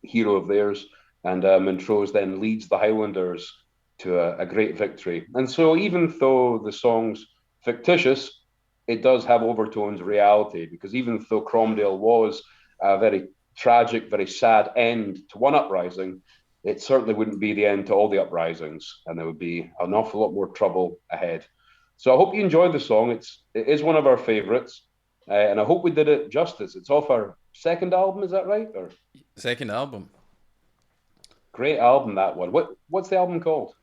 hero of theirs, and Montrose then leads the Highlanders to a great victory. And so even though the song's fictitious, it does have overtones of reality, because even though Cromdale was a very tragic, very sad end to one uprising, it certainly wouldn't be the end to all the uprisings, and there would be an awful lot more trouble ahead. So I hope you enjoyed the song. It is one of our favourites, and I hope we did it justice. It's off our second album, is that right? Or second album. Great album, that one. What's the album called?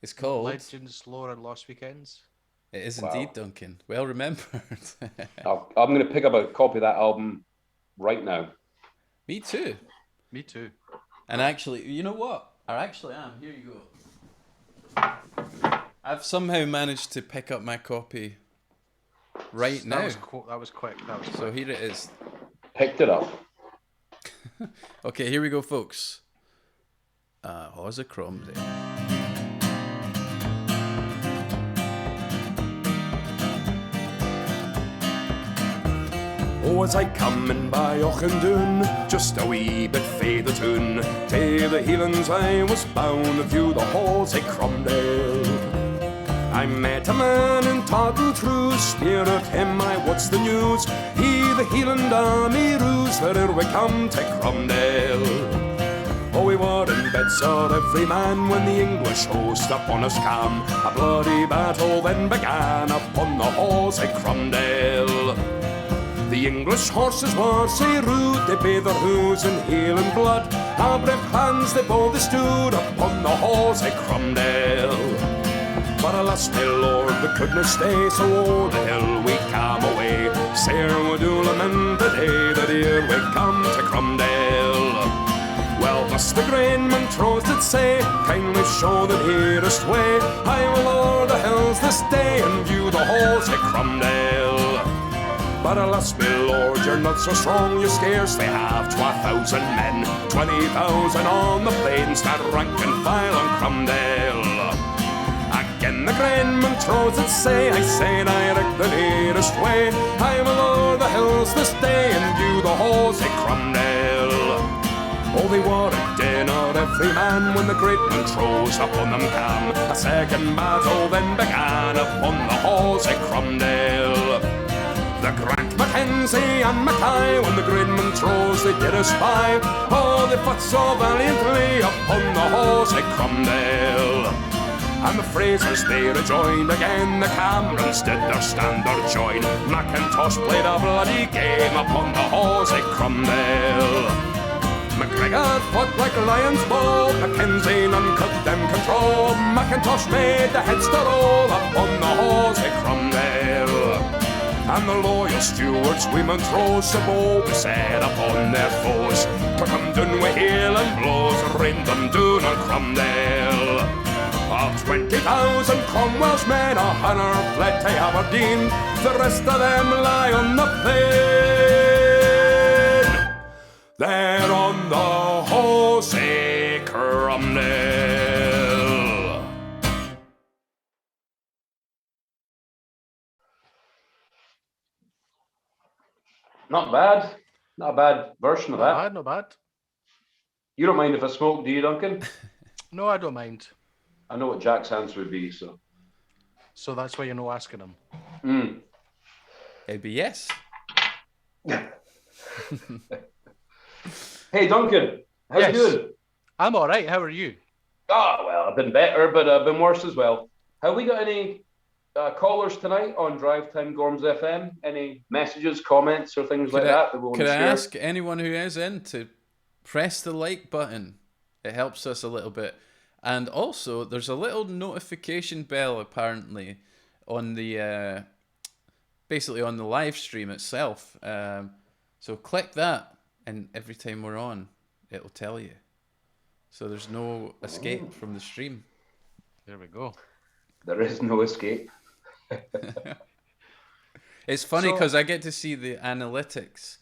It's called Legends, Lore, and Lost Weekends. It is indeed, Duncan. Well remembered. I'm going to pick up a copy of that album right now. Me too. Me too. And actually, you know what? I actually am. Here you go. I've somehow managed to pick up my copy right now. That was quick. So here it is. Picked it up. Okay, here we go, folks. How's a crumb there? Oh, as I come in by Auchindoun, just a wee bit fae the tune, tae the Highlands I was bound to view the halls at Cromdale. I met a man in toddle true, spear at him I what's the news, he the Highland army ruse, where we come to Cromdale. Oh, we were in bed, sir, every man, when the English host upon us came. A bloody battle then began upon the halls at Cromdale. The English horses were sae rude, they bathed their hooves in hail and blood. Our brave hands they both stood upon the halls at Cromdale. But alas, my lord, we couldn't stay, so o'er the hill we came away. Sair we do lament the day that here we come to Cromdale. Well, thus the grainman troth did say, kindly show the nearest way. I will o'er the hills this day and view the halls at Cromdale. But alas, my lord, you're not so strong, you scarcely have 2,000 men, 20,000 on the plains, that rank and file on Cromdale. Again the grainman troth did say, I say direct the nearest way. I will o'er the hills this day and view the halls at Cromdale. Oh, they were at dinner, every man, when the great Montrose upon them came. A second battle then began upon the halls at Cromdale. The Grant, Mackenzie and Mackay, when the great Montrose they did espy, oh, they fought so valiantly upon the halls at Cromdale. And the Frasers they rejoined again, the Camerons did their standard join. Macintosh played a bloody game upon the halls at Cromdale. MacGregor fought like lions bold, Mackenzie none could them control. Macintosh made the heads to roll upon the halls at Cromdale. And the loyal Stewarts we Montrose so bold we set upon their foes, took them down with hail and blows, rained them down on Cromdale. Of 20,000 Cromwell's men, 100 fled to Aberdeen, the rest of them lie on the plain. They're on the halls at Cromdale. Not bad. Not a bad version of that. Not bad. You don't mind if I smoke, do you, Duncan? No, I don't mind. I know what Jack's answer would be, so. So that's why you're not asking him. It'd be yes. Hey, Duncan, how you doing? I'm all right. How are you? Oh, well, I've been better, but I've been worse as well. Have we got any callers tonight on Drive Time Gorms FM? Any messages, comments, or things like that we want to share? Could I ask anyone who is in to press the like button? It helps us a little bit. And also, there's a little notification bell apparently on the basically on the live stream itself. So click that, and every time we're on, it'll tell you. So there's no escape from the stream. There we go. There is no escape. It's funny because I get to see the analytics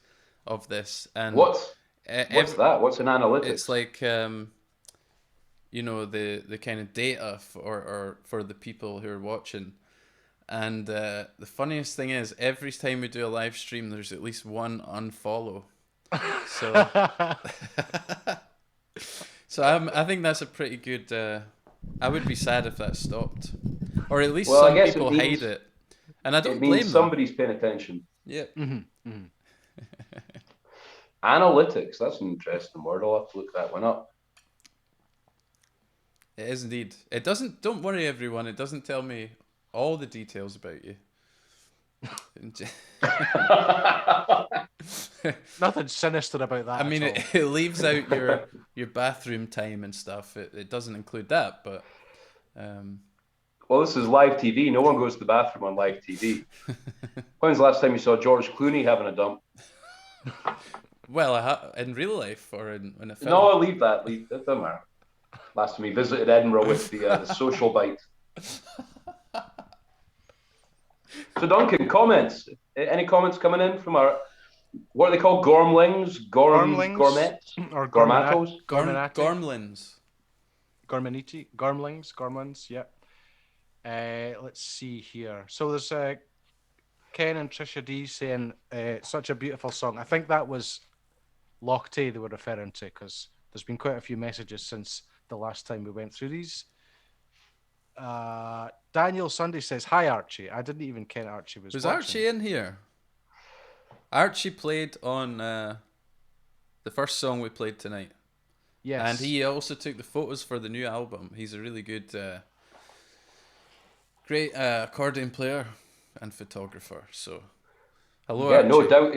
of this. And what's that? What's an analytics? It's like you know, the kind of data for the people who are watching. And the funniest thing is, every time we do a live stream, there's at least one unfollow. So, I think that's a pretty good. I would be sad if that stopped, or at least some people hide it, and I don't blame them. Somebody's paying attention. Yeah. Analytics. That's an interesting word. I'll have to look that one up. It is indeed. It doesn't. Don't worry, everyone. It doesn't tell me all the details about you. Nothing sinister about that. I mean, it leaves out your bathroom time and stuff. It doesn't include that, but. Well, this is live TV. No one goes to the bathroom on live TV. When's the last time you saw George Clooney having a dump? Well, in real life or in a film? No, I'll leave that. It doesn't matter. Last time he visited Edinburgh with the social bite. So Duncan, comments. Any comments coming in from our, what are they called? Gormlings? Gormlings Gourmets? or Gormatos? Gormlins. Gormlins, yeah. Let's see here. So there's Ken and Trisha D saying such a beautiful song. I think that was Loch Tay they were referring to, because there's been quite a few messages since the last time we went through these. Daniel Sunday says, hi Archie. I didn't even ken Archie was watching. Archie in here? Archie played on the first song we played tonight. Yes. And he also took the photos for the new album. He's a really good, great accordion player and photographer. So, hello, Yeah, Archie. no doubt.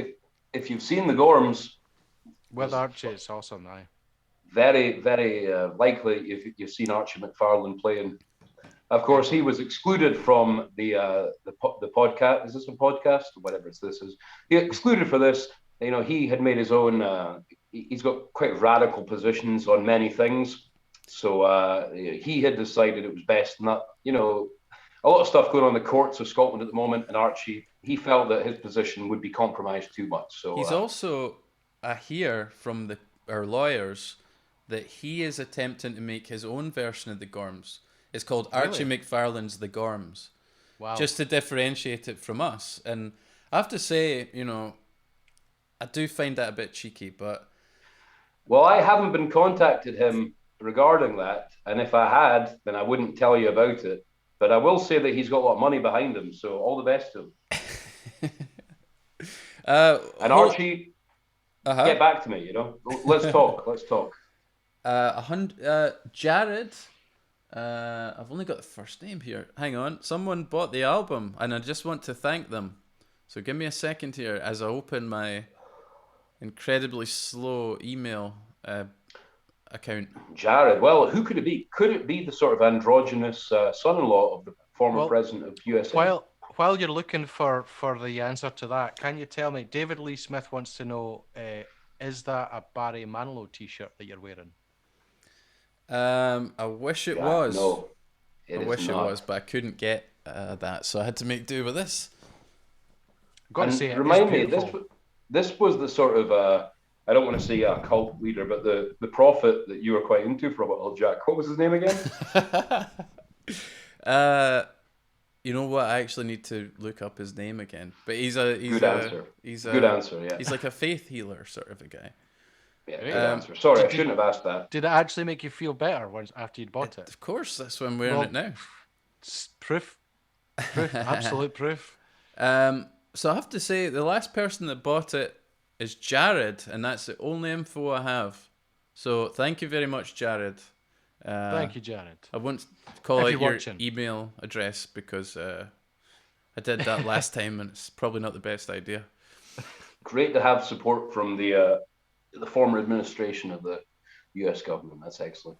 If you've seen the Gorms, with Archie, it's awesome now. very, very likely if you've seen Archie McFarlane playing. Of course, he was excluded from the podcast. Is this a podcast or whatever this is? He excluded for this. You know, he had made his own. He's got quite radical positions on many things. So he had decided it was best not. You know, a lot of stuff going on in the courts of Scotland at the moment, and Archie, he felt that his position would be compromised too much. So he's also. I hear from our lawyers that he is attempting to make his own version of the Gorms. It's called Archie McFarlane's The Gorms. Wow. Just to differentiate it from us. And I have to say, you know, I do find that a bit cheeky, but... Well, I haven't been contacted him regarding that. And if I had, then I wouldn't tell you about it. But I will say that he's got a lot of money behind him. So all the best to him. And Archie, get back to me, you know. Let's talk. Let's talk. Jared... I've only got the first name here. Hang on. Someone bought the album, and I just want to thank them. So give me a second here as I open my incredibly slow email account. Jared. Well, who could it be? Could it be the sort of androgynous son-in-law of the former president of USA? While you're looking for the answer to that, can you tell me, David Lee Smith wants to know, is that a Barry Manilow t-shirt that you're wearing? I wish it was. No, I wish it was, but I couldn't get that, so I had to make do with this. Got to say, remind me, this was the sort of I don't want to say a cult leader, but the prophet that you were quite into for a while, Jack. What was his name again? You know what? I actually need to look up his name again. But he's a good answer. Good answer. Yeah. He's like a faith healer sort of a guy. Yeah, good answer. Sorry, I shouldn't have asked that. Did it actually make you feel better after you'd bought it? Of course, that's why I'm wearing it now. Proof, absolute proof. So I have to say, the last person that bought it is Jared, and that's the only info I have. So thank you very much, Jared. Thank you, Jared. I won't call out your email address because I did that last time, and it's probably not the best idea. Great to have support from the former administration of the U.S. government. That's excellent.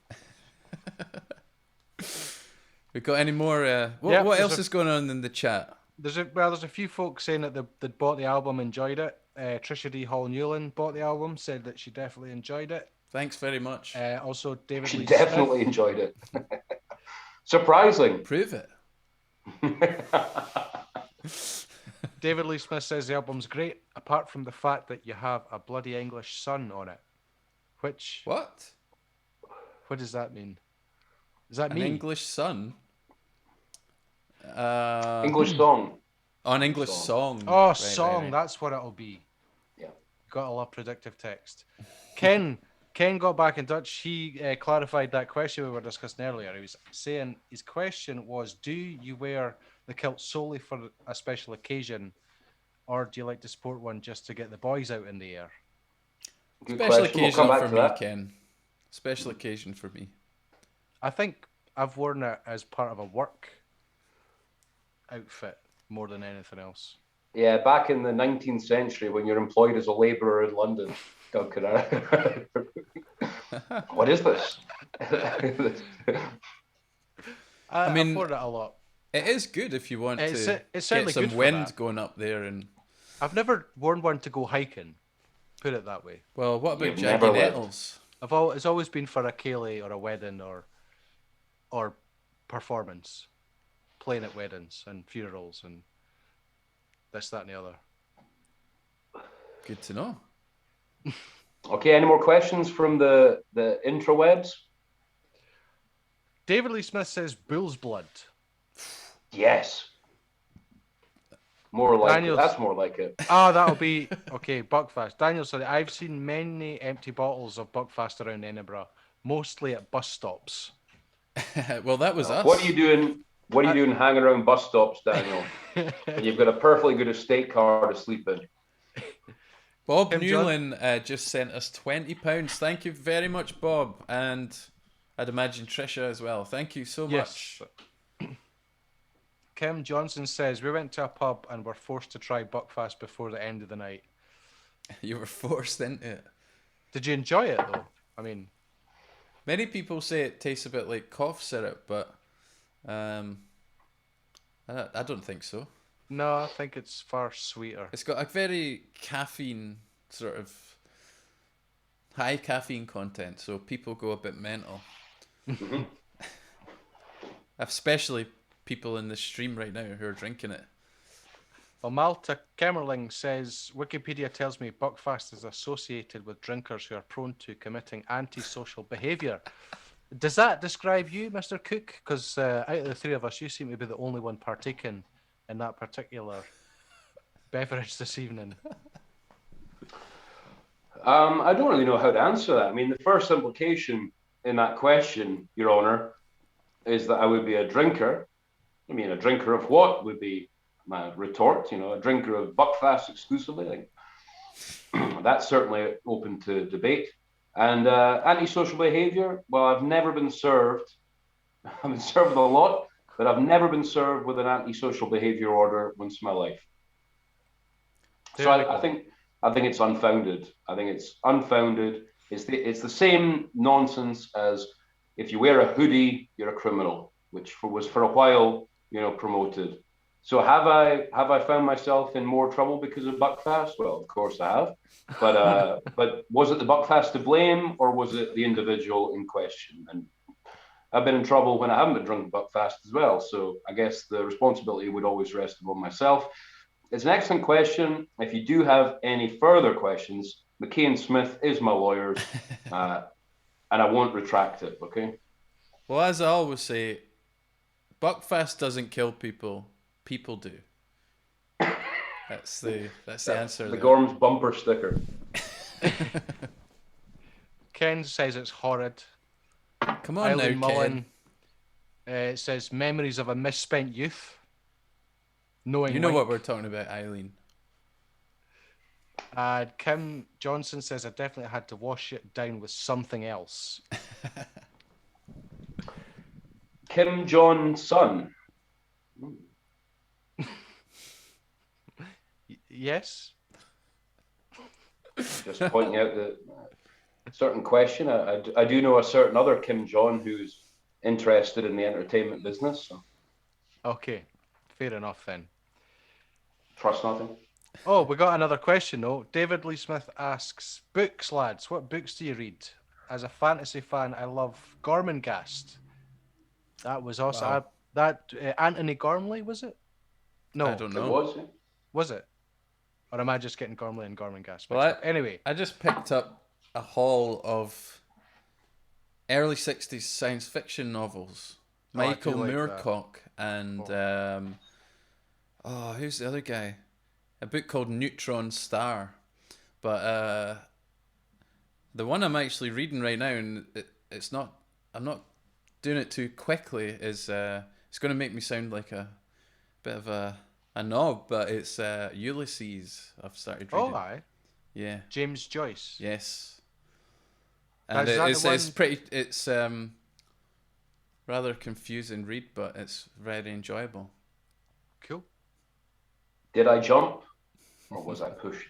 We got any more? What else is going on in the chat? There's a few folks saying that they bought the album, enjoyed it. Trisha D. Hall Newland bought the album, said that she definitely enjoyed it. Thanks very much. Also, David She Lee definitely Smith. enjoyed it. Surprising. Prove it. David Lee Smith says the album's great, apart from the fact that you have a bloody English sun on it. Which... What? What does that mean? Does that mean... An English sun? English song. An English song. Oh, right, song. right. That's what it'll be. Yeah. Gotta love predictive text. Ken got back in touch. He clarified that question we were discussing earlier. He was saying his question was, do you wear the kilt solely for a special occasion, or do you like to sport one just to get the boys out in the air? Good Special question. We'll occasion come back for to me, that. Ken. Special occasion for me. I think I've worn it as part of a work outfit more than anything else. Yeah, back in the 19th century when you're employed as a labourer in London. Duncan, what is this? I mean, I've worn it a lot. It is good if you want It's to certainly get some good for wind that. going up there. And I've never worn one to go hiking, put it that way. well, what about You've Jaggy never lived. Nettles? It's always been for a ceilidh or a wedding or performance, playing at weddings and funerals and this, that, and the other. Good to know. Okay, any more questions from the intrawebs? David Lee Smith says bull's blood. Yes. More like Daniel's- it. That's more like it. Ah, that'll be okay. Buckfast. Daniel, sorry, I've seen many empty bottles of Buckfast around Edinburgh, mostly at bus stops. Well, that was us. What are you doing? What are you doing hanging around bus stops, Daniel? And you've got a perfectly good estate car to sleep in. Bob Tim Newlin just sent us £20. Thank you very much, Bob. And I'd imagine Trisha as well. Thank you so much. Kim Johnson says, we went to a pub and were forced to try Buckfast before the end of the night. You were forced into it. Did you enjoy it, though? I mean... Many people say it tastes a bit like cough syrup, but I don't think so. No, I think it's far sweeter. It's got a very caffeine, sort of high caffeine content, so people go a bit mental. Especially people in the stream right now who are drinking it. Well, Malta Kemmerling says, Wikipedia tells me Buckfast is associated with drinkers who are prone to committing antisocial behaviour. Does that describe you, Mr. Cook? Because out of the three of us, you seem to be the only one partaking in that particular beverage this evening. I don't really know how to answer that. I mean, the first implication in that question, Your Honour, is that I would be a drinker. I mean, a drinker of what would be my retort? You know, a drinker of Buckfast exclusively. Like, that's certainly open to debate. And antisocial behaviour, well, I've never been served. I've been served with a lot, but I've never been served with an antisocial behaviour order once in my life. So I think it's unfounded. I think it's unfounded. It's the same nonsense as if you wear a hoodie, you're a criminal, which was for a while, you know, promoted. So have I found myself in more trouble because of Buckfast? Well, of course I have. But was it the Buckfast to blame, or was it the individual in question? And I've been in trouble when I haven't been drunk Buckfast as well. So I guess the responsibility would always rest upon myself. It's an excellent question. If you do have any further questions, McKay & Smith is my lawyers, and I won't retract it, okay? Well, as I always say, Buckfast doesn't kill people. People do. That's the answer. The there. Gorms bumper sticker. Ken says it's horrid. Come on Eileen now, Mullen Ken. says memories of a misspent youth. Knowing You know Wink. what we're talking about, Eileen. Kim Johnson says I definitely had to wash it down with something else. Kim Jong-son. Yes. Just pointing out the certain question. I do know a certain other Kim Jong who's interested in the entertainment business. So. Okay. Fair enough then. Trust nothing. Oh, we got another question though. David Lee Smith asks, books, lads, what books do you read? As a fantasy fan, I love Gormenghast. That was also Wow. Anthony Gormley, was it? No, I don't know. It was, yeah. was it? Or am I just getting Gormley and Gormenghast? Well, Anyway, I just picked up a haul of early 60s science fiction novels. Oh, I do Michael like that. Moorcock and who's the other guy? A book called Neutron Star. But the one I'm actually reading right now, and I'm not doing it too quickly, is it's going to make me sound like a bit of a knob, but it's Ulysses. I've started reading. oh, aye. Yeah. James Joyce. Yes. And Is that the it's one- pretty. It's rather confusing read, but it's very enjoyable. Cool. Did I jump, or was I pushed?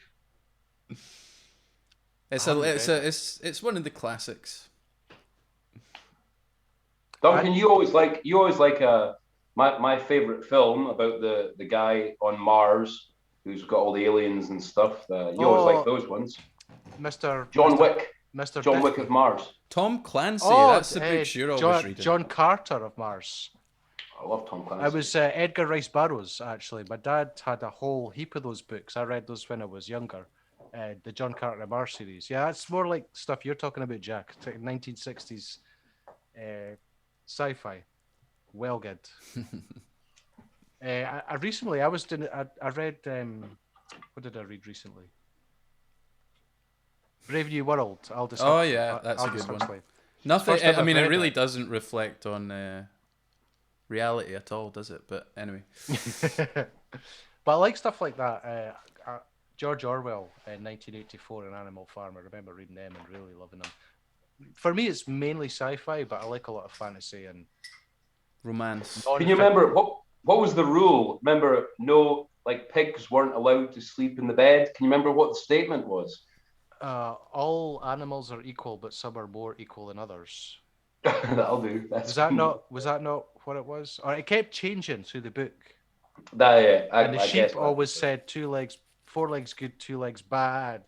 It's I a haven't it's one of the classics. Duncan, you always like my favorite film about the guy on Mars who's got all the aliens and stuff. You always like those ones. John Wick. John Wick of Mars. Tom Clancy. Oh, that's the book you're always reading. John Carter of Mars. I love Tom Clancy. I was Edgar Rice Burroughs, actually. My dad had a whole heap of those books. I read those when I was younger. The John Carter of Mars series. Yeah, that's more like stuff you're talking about, Jack. 1960s sci-fi. Well good. I recently, I was doing, I read, what did I read recently? Brave New World, Aldous Oh Huxley. yeah, that's a Aldous good one. Huxley. Nothing. First time I mean, I've it read really it. doesn't reflect on reality at all, does it? But anyway. But I like stuff like that. George Orwell in 1984 and Animal Farm. I remember reading them and really loving them. For me, it's mainly sci-fi, but I like a lot of fantasy and Romance. Can you remember what was the rule? Remember, no, like pigs weren't allowed to sleep in the bed. Can you remember what the statement was? all animals are equal, but some are more equal than others. That'll do. Was that not what it was? Or it kept changing through the book. That, And the I sheep guess always said 2 legs, 4 legs good, 2 legs bad.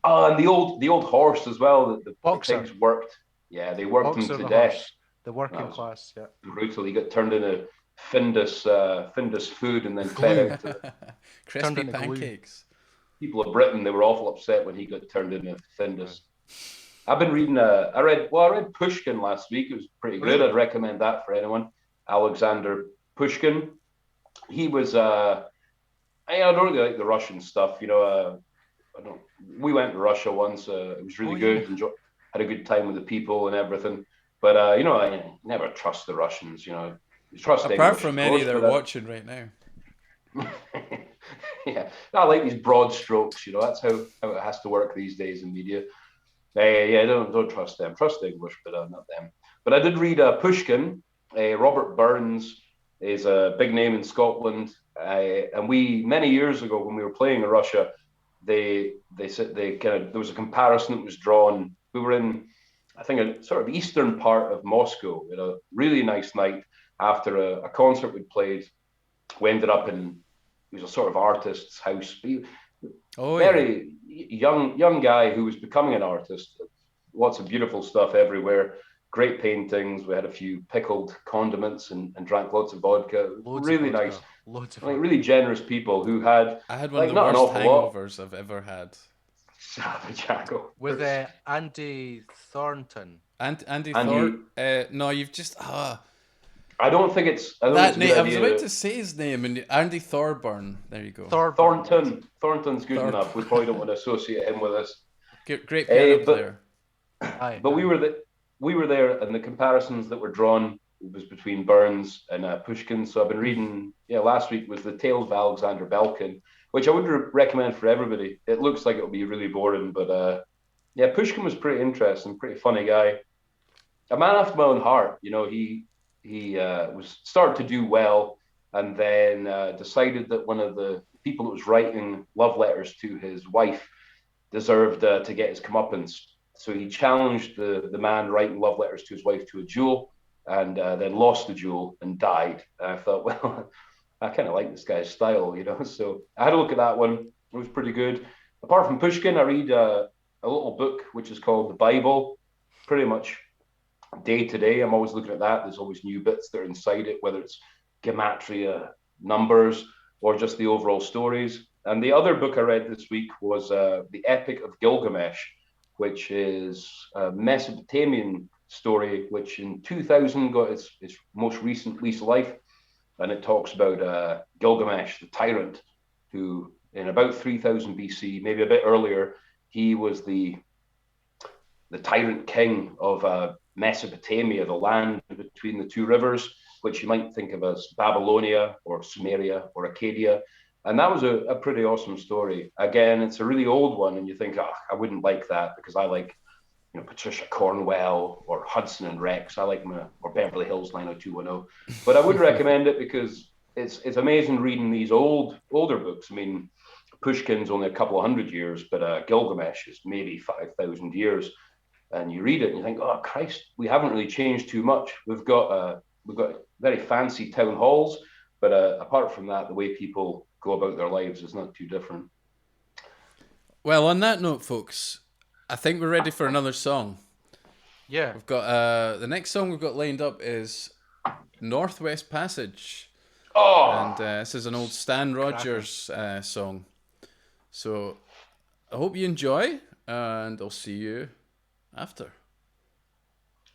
Oh, and the old horse as well. The Boxer. pigs worked. Yeah, they worked Boxer him to the death. horse, the working was class. Yeah. Brutal. He got turned into Findus food and then fed out to Crispy into glue. pancakes. people of Britain. They were awful upset when he got turned into Findus. I've been reading. I read Pushkin last week. It was pretty good. I'd recommend that for anyone. Alexander Pushkin. He was. I don't really like the Russian stuff. We went to Russia once. It was really good. Had a good time with the people and everything. But I never trust the Russians. You trust Apart English, from of any course, they're but, watching right now. yeah, I like these broad strokes. That's how it has to work these days in media. Don't trust them. Trust English, but not them. But I did read Pushkin. Robert Burns is a big name in Scotland, and we many years ago when we were playing in Russia, they said there was a comparison that was drawn. We were in, I think, a sort of eastern part of Moscow. A really nice night after a concert we'd played. We ended up in, it was a sort of artist's house. Very young guy who was becoming an artist. Lots of beautiful stuff everywhere. Great paintings. We had a few pickled condiments and drank lots of vodka. Really nice. Loads of really generous people who had. I had one of the not an worst awful lot. hangovers I've ever had. Savage hangover. with Andy Thornton. Andy Andy- Thor. No, you've just I don't think it's. I don't that think it's name. a good I was idea. about to say his name, and Andy Thorburn. There you go. Thornton. Thornton's good Thornton. enough. We probably don't want to associate him with us. Great piano but- player. But we were there, and the comparisons that were drawn was between Burns and Pushkin. So I've been reading. Last week was the Tales of Alexander Belkin, which I would recommend for everybody. It looks like it'll be really boring, but Pushkin was pretty interesting, pretty funny guy. A man after my own heart. He was started to do well, and then decided that one of the people that was writing love letters to his wife deserved to get his comeuppance. So he challenged the man writing love letters to his wife to a duel, and then lost the duel and died. And I thought, well, I kind of like this guy's style, So I had a look at that one. It was pretty good. Apart from Pushkin, I read a little book which is called the Bible. Pretty much day to day, I'm always looking at that. There's always new bits that are inside it, whether it's gematria numbers or just the overall stories. And the other book I read this week was the Epic of Gilgamesh, which is a Mesopotamian story, which in 2000 got its most recent lease of life. And it talks about Gilgamesh, the tyrant, who in about 3000 BC, maybe a bit earlier, he was the tyrant king of Mesopotamia, the land between the two rivers, which you might think of as Babylonia or Sumeria or Acadia. And that was a pretty awesome story. Again, it's a really old one, and you think, I wouldn't like that because I like, Patricia Cornwell or Hudson and Rex. I like or Beverly Hills 90210. But I would recommend it because it's amazing reading these older books. I mean, Pushkin's only a couple of hundred years, but Gilgamesh is maybe 5,000 years. And you read it and you think, oh Christ, we haven't really changed too much. We've got very fancy town halls, but apart from that, the way people go about their lives is not too different. Well, on that note, folks, I think we're ready for another song. Yeah. We've got the next song we've got lined up is Northwest Passage. Oh, And this is an old Stan Rogers song. So I hope you enjoy, and I'll see you after.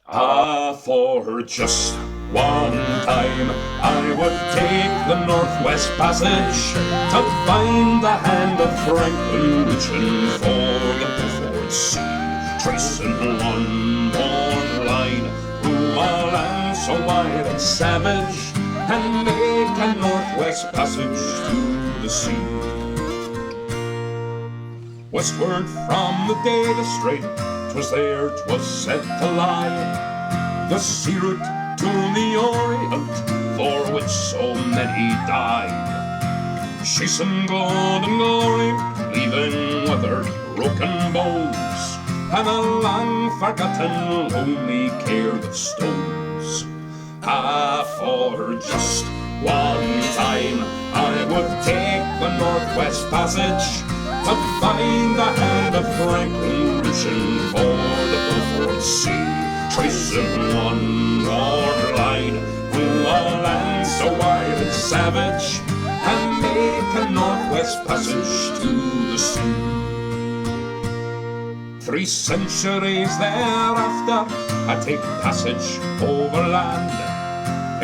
For just one time I would take the Northwest Passage to find the hand of Franklin reaching for the Beaufort Sea, tracing one more line through a land so wide and savage, and make a Northwest Passage to the sea. Westward from the Data Strait, 'twas there 'twas said to lie, the sea route to the Orient, for which so many died. She's some golden glory, leaving withered, broken bones, and a long-forgotten, lonely cairn of stones. For just one time I would take the Northwest Passage to find the hand of Franklin reaching for the Beaufort Sea, tracing one more line through a land so wide and savage, and make a Northwest Passage to the sea. 3 centuries thereafter I take passage overland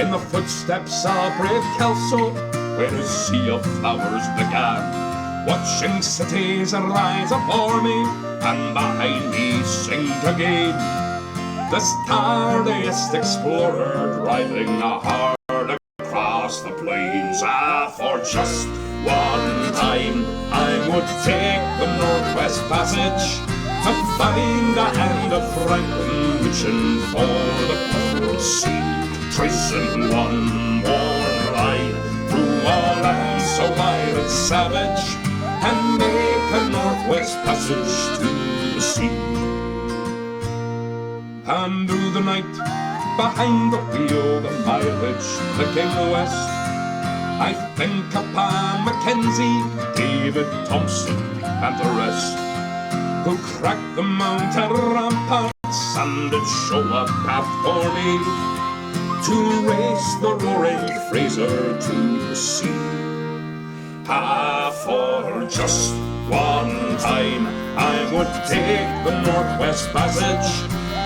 in the footsteps of brave Kelso, where a sea of flowers began, watching cities rise before me and behind me sink again. This tardiest explorer driving hard across the plains. For just one time I would take the Northwest Passage to find the hand of Franklin reaching for the Beaufort Sea, tracing one more line through a land so wide and savage, and make a Northwest Passage to the sea. And through the night, behind the wheel, the mileage clicking west, I think upon Mackenzie, David Thompson, and the rest, who cracked the mountain ramparts and did show a path for me to race the roaring Fraser to the sea. For just one time I would take the Northwest Passage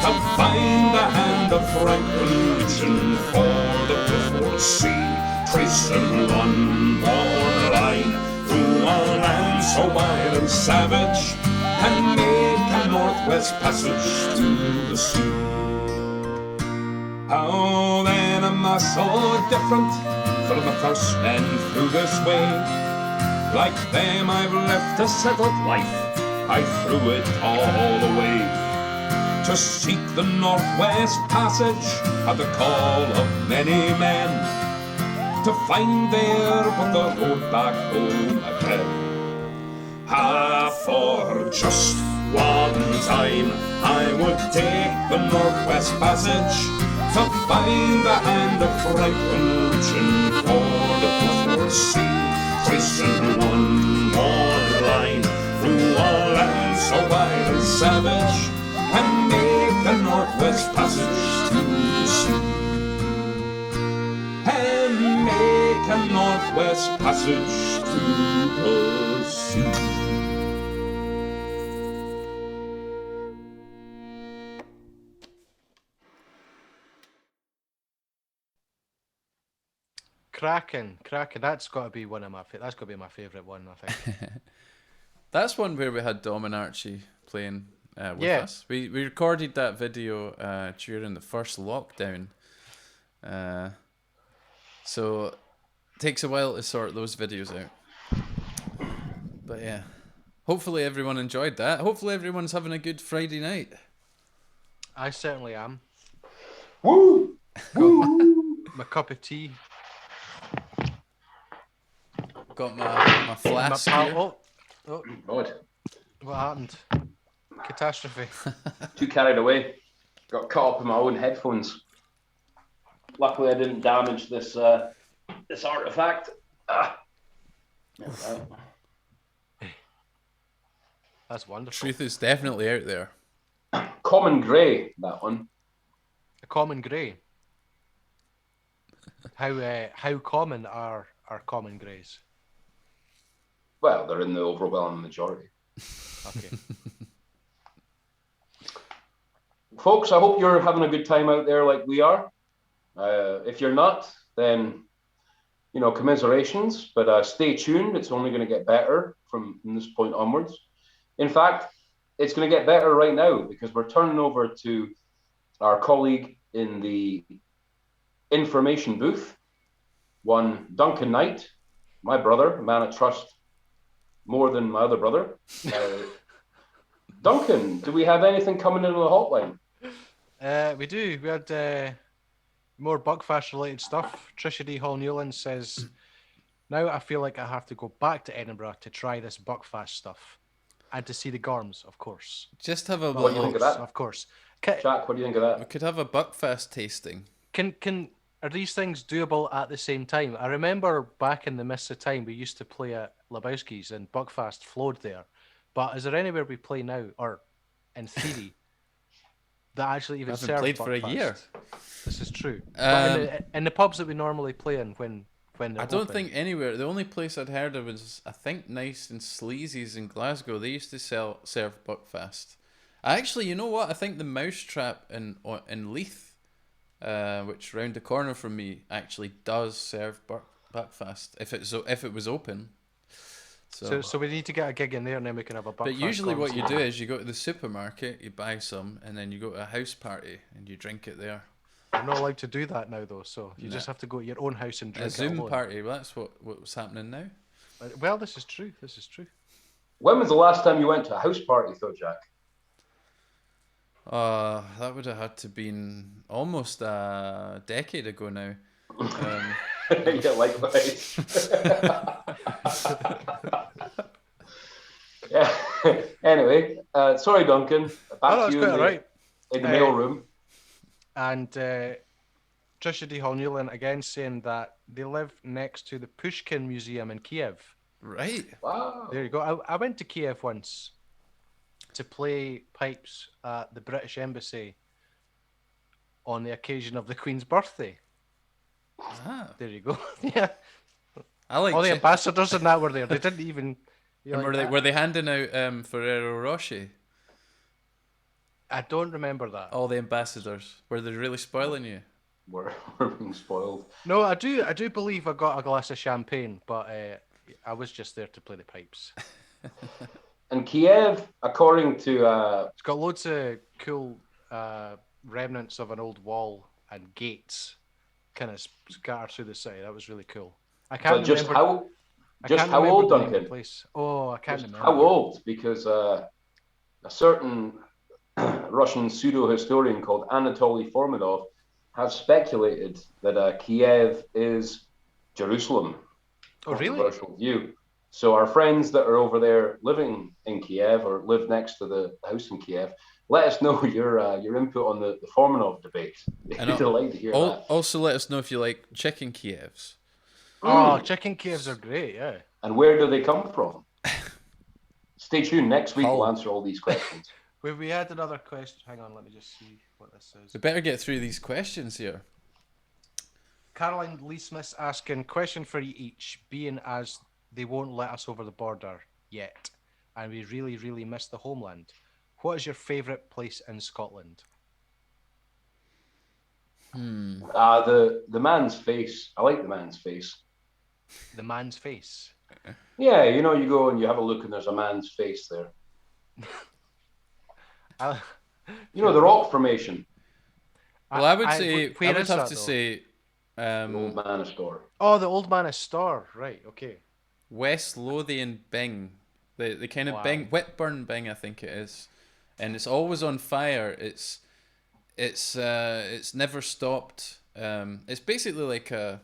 to find the hand of Franklin reaching for the Beaufort Sea, tracing one more line through a land so wild and savage, and make a Northwest Passage to the sea. How then am I so different from the first men through this way? Like them I've left a settled life, I threw it all away to seek the Northwest Passage at the call of many men, to find there but the road back home again. For just one time I would take the Northwest Passage to find the hand of Franklin reaching for the Beaufort Sea, tracing one more line through a land so wide and savage, and make a Northwest Passage to the sea. And make a Northwest Passage to the sea. Cracking. That's got to be one of my. That's got to be my favourite one, I think. That's one where we had Dom and Archie playing with us. We recorded that video during the first lockdown. So it takes a while to sort those videos out. But yeah, hopefully everyone enjoyed that. Hopefully everyone's having a good Friday night. I certainly am. woo! My cup of tea. Got my flask here. Oh, God, what happened? Catastrophe. too carried away. Got caught up in my own headphones. Luckily, I didn't damage this this artifact. That's wonderful. Truth is definitely out there. Common grey, that one. A common grey. How common are common greys? Well, they're in the overwhelming majority. Okay. Folks, I hope you're having a good time out there like we are. If you're not, then, commiserations, but stay tuned. It's only going to get better from this point onwards. In fact, it's going to get better right now because we're turning over to our colleague in the information booth, one Duncan Knight, my brother, a man I trust more than my other brother. Duncan, do we have anything coming into the hotline? We do. We had more Buckfast related stuff. Trisha D. Hall Newland says, now I feel like I have to go back to Edinburgh to try this Buckfast stuff. And to see the Gorms, of course. Just have a What do you think of that? Of course. Jack, what do you think of that? We could have a Buckfast tasting. Are these things doable at the same time? I remember back in the mists of time, we used to play at Lebowski's and Buckfast flowed there. But is there anywhere we play now, or in theory, that actually even serves played Buckfast? for a year. This is true. But in the pubs that we normally play in when they're I don't open, think anywhere. The only place I'd heard of was, I think, Nice and Sleazy's in Glasgow. They used to serve Buckfast. Actually, you know what? I think the Mousetrap in Leith, which round the corner from me, actually does serve Buckfast if it was open. So we need to get a gig in there and then we can have a Buckfast. But usually what you concert. do is you go to the supermarket, you buy some, and then you go to a house party and you drink it there. You're not allowed to do that now, though. So you just have to go to your own house and drink A it Zoom alone. party. Well, that's what's happening now. Well, this is true. This is true. When was the last time you went to a house party, though, Jack? That would have had to been almost a decade ago now. Yeah, likewise. Yeah. Anyway, sorry, Duncan. Back to you in the mail room. And Trisha D. Hall Newland again saying that they live next to the Pushkin Museum in Kiev. Right. Wow. There you go. I went to Kiev once to play pipes at the British Embassy on the occasion of the Queen's birthday. Ah. There you go. Yeah. I like All the ambassadors and that were there. They didn't even. And were they handing out Ferrero Rocher? I don't remember that. All the ambassadors. Were they really spoiling you? We're being spoiled. No, I do believe I got a glass of champagne, but I was just there to play the pipes. And Kiev, according to It's got loads of cool remnants of an old wall and gates kind of scattered through the city. That was really cool. I can't but just remember. how old, the name of the Duncan? place. Oh, I can't remember. How old? Because a certain Russian pseudo-historian called Anatoly Formadov has speculated that Kiev is Jerusalem. Oh, really? Controversial view. So our friends that are over there living in Kiev or live next to the house in Kiev, let us know your input on the Formanov debate. I'd like to hear that. Also, let us know if you like chicken Kievs. Oh, chicken Kievs are great, yeah. And where do they come from? Stay tuned. Next week we'll answer all these questions. We had another question. Hang on, let me just see what this says. We better get through these questions here. Caroline Lee Smith's asking, question for you each, being as they won't let us over the border yet, and we really, really miss the homeland. What is your favourite place in Scotland? The man's face. I like the man's face. The man's face. Yeah, you go and you have a look and there's a man's face there. The rock formation. Well, I would say where I would is have that, to though? say The Old Manor Store. Oh, the Old Manor Store. Right, okay. West Lothian Bing. The kind of Wow. Bing, Whitburn Bing, I think it is, and it's always on fire. It's never stopped. It's basically like a.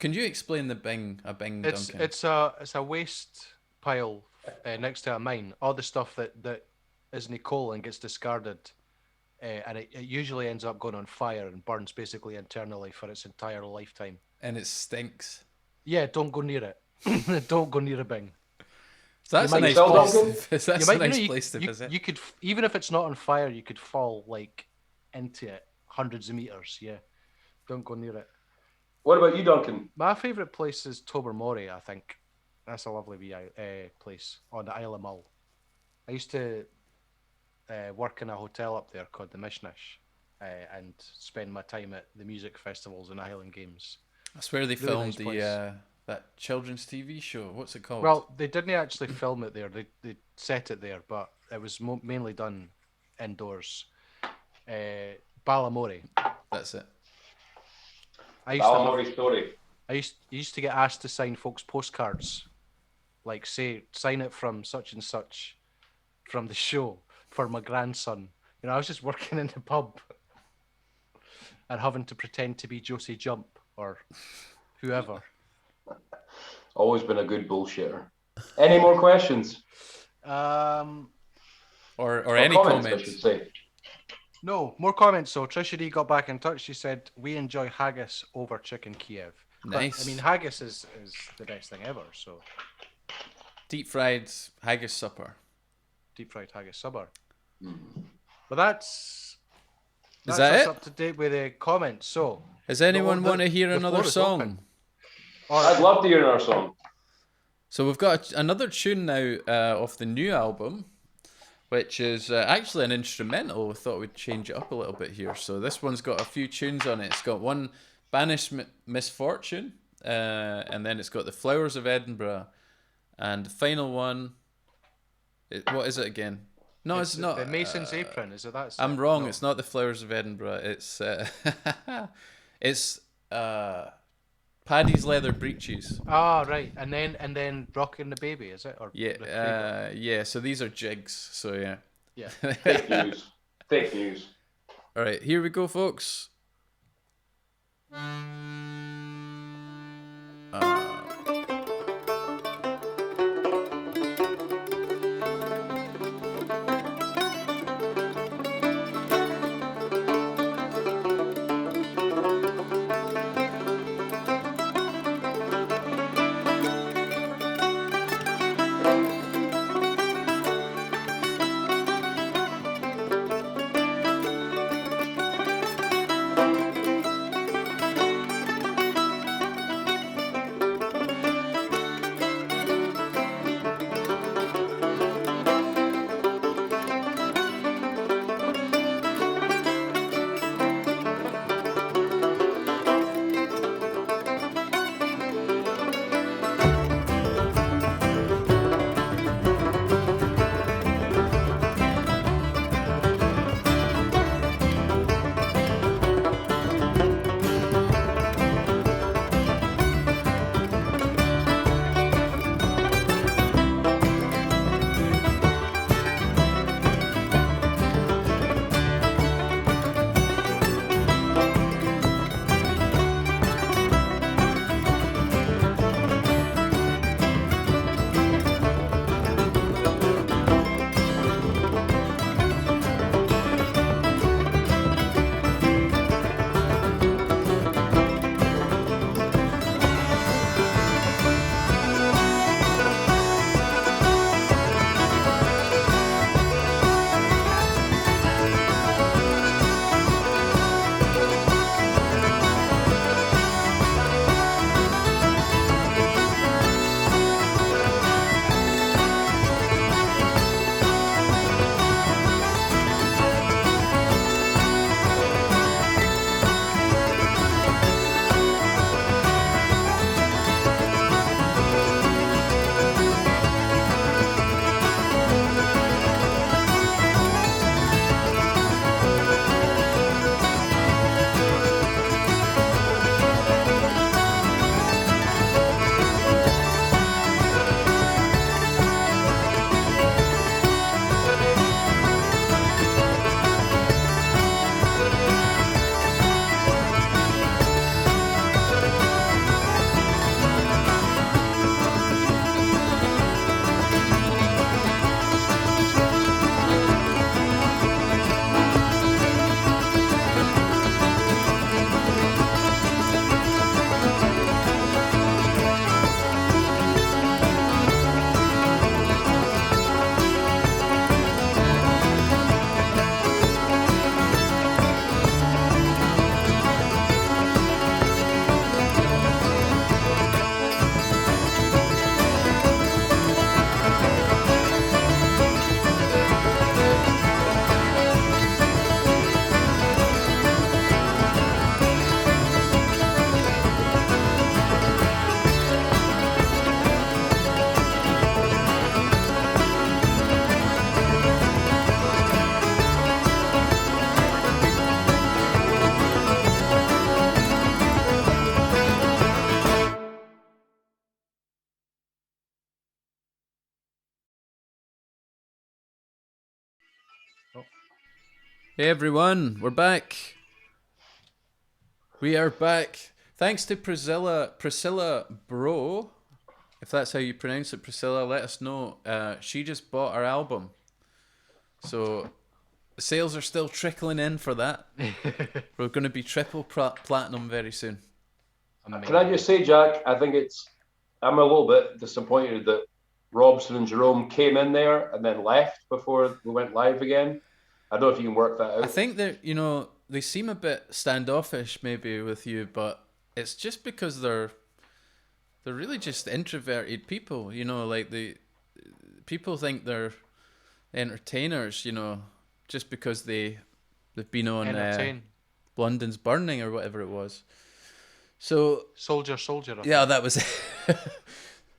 Can you explain the Bing? A Bing, Duncan? It's a waste pile next to a mine. All the stuff that isn't coal and gets discarded, and it usually ends up going on fire and burns basically internally for its entire lifetime. And it stinks. Yeah, don't go near it. Don't go near a Bing. So that's You a might nice sell place. Duncan? That's a nice place to visit. You could, even if it's not on fire, you could fall like into it hundreds of meters. Yeah, don't go near it. What about you, Duncan? My favourite place is Tobermory, I think. That's a lovely wee place on the Isle of Mull. I used to work in a hotel up there called the Mishnish and spend my time at the music festivals and Highland Games. That's where they Really filmed nice the place. that children's TV show. What's it called? Well, they didn't actually film it there. They set it there, but it was mainly done indoors. Balamory. That's it. Balamory story. I used to get asked to sign folks' postcards, like say sign it from such and such, from the show for my grandson. You know, I was just working in the pub and having to pretend to be Josie Jump or whoever. Always been a good bullshitter. Any more questions? Um, or any comments? I should say. No, more comments. So Trisha D got back in touch. She said, we enjoy haggis over chicken Kiev. Nice. But, I mean, haggis is the best thing ever. So Deep fried haggis supper. deep fried haggis supper. But that's Is us that it? up to date with the comments. So Does anyone want to hear the another floor is song? open. I'd love to hear our song. So we've got another tune now off the new album, which is actually an instrumental. We thought we'd change it up a little bit here. So this one's got a few tunes on it. It's got one, Banished Misfortune, and then it's got The Flowers of Edinburgh, and the final one, what is it again? No, it's not. The Mason's Apron. Is it that? I'm wrong. No. It's not The Flowers of Edinburgh. It's Paddy's Leather Breeches. Ah, right. And then Rockin' the Baby, is it? Or Yeah, yeah. So these are jigs. So yeah. yeah. Fake news. Fake news. All right, here we go, folks. Hey everyone, we're back. We are back. Thanks to Priscilla Bro, if that's how you pronounce it, Priscilla, let us know. She just bought our album. So the sales are still trickling in for that. We're going to be triple platinum very soon. Can I just say, Jack, I'm a little bit disappointed that Robson and Jerome came in there and then left before we went live again. I don't know if you can work that out. I think that, they seem a bit standoffish maybe with you, but it's just because they're really just introverted people, like people think they're entertainers, just because they've been on London's Burning or whatever it was. So Soldier. Yeah, that was it.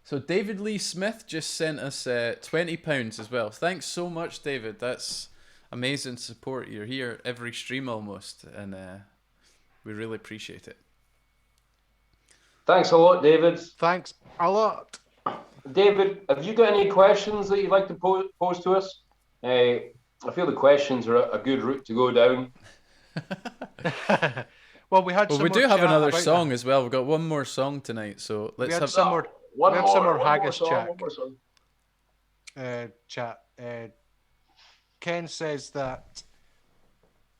So David Lee Smith just sent us £20 as well. Thanks so much, David. That's amazing support. You're here every stream almost, and we really appreciate it. Thanks a lot, David. Thanks a lot. David, have you got any questions that you'd like to pose to us? I feel the questions are a good route to go down. Well, we do have another song as well. We've got one more song tonight, so let's have some more. One more more haggis song. chat. Ken says that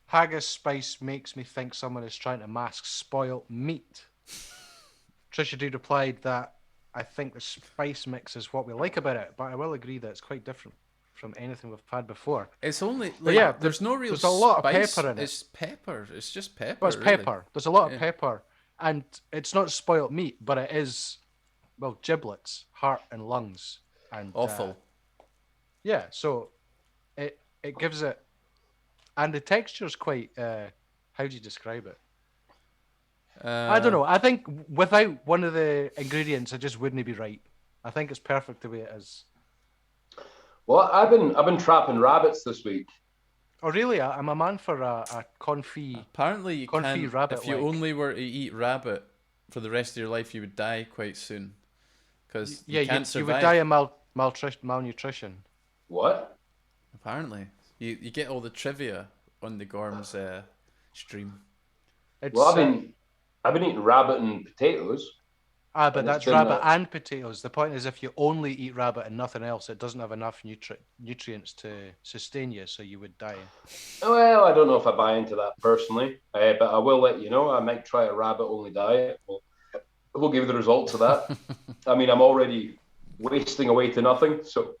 haggis spice makes me think someone is trying to mask spoiled meat. Trisha D replied that I think the spice mix is what we like about it, but I will agree that it's quite different from anything we've had before. It's only there's no real there's a lot spice. of pepper in it. It's pepper. It's just pepper. But it's really. pepper. There's a lot of pepper, and it's not spoiled meat, but it is, giblets, heart and lungs, and awful. So it gives it, and the texture's quite. How do you describe it? I don't know. I think without one of the ingredients, it just wouldn't be right. I think it's perfect the way it is. Well, I've been trapping rabbits this week. Oh, really? I'm a man for a confit. Apparently, you can. Rabbit if you only were to eat rabbit for the rest of your life, you would die quite soon. Because you can't survive. You would die of malnutrition. What? Apparently, you get all the trivia on the Gorms stream. I've been eating rabbit and potatoes. But that's rabbit and potatoes. The point is, if you only eat rabbit and nothing else, it doesn't have enough nutrients to sustain you, so you would die. Well, I don't know if I buy into that personally, but I will let you know. I might try a rabbit-only diet. We'll give you the results of that. I mean, I'm already wasting away to nothing, so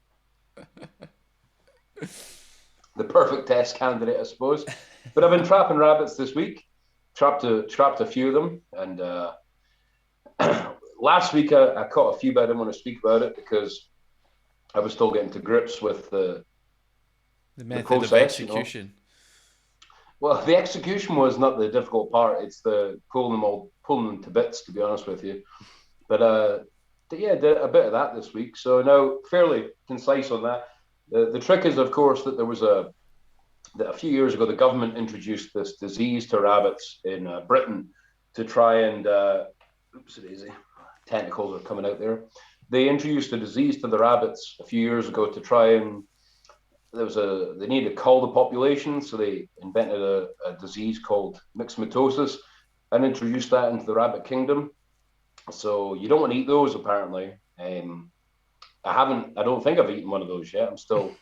the perfect test candidate, I suppose. But I've been trapping rabbits this week. Trapped a few of them, and last week I caught a few, but I didn't want to speak about it because I was still getting to grips with the method process, of execution. Well, the execution was not the difficult part; it's the pulling them to bits. To be honest with you, but did a bit of that this week. So now fairly concise on that. The trick is, of course, that there was a few years ago the government introduced this disease to rabbits in Britain to try and tentacles are coming out there. They introduced a disease to the rabbits a few years ago to try and they needed to cull the population, so they invented a disease called myxomatosis and introduced that into the rabbit kingdom. So you don't want to eat those apparently. I don't think I've eaten one of those yet. I'm still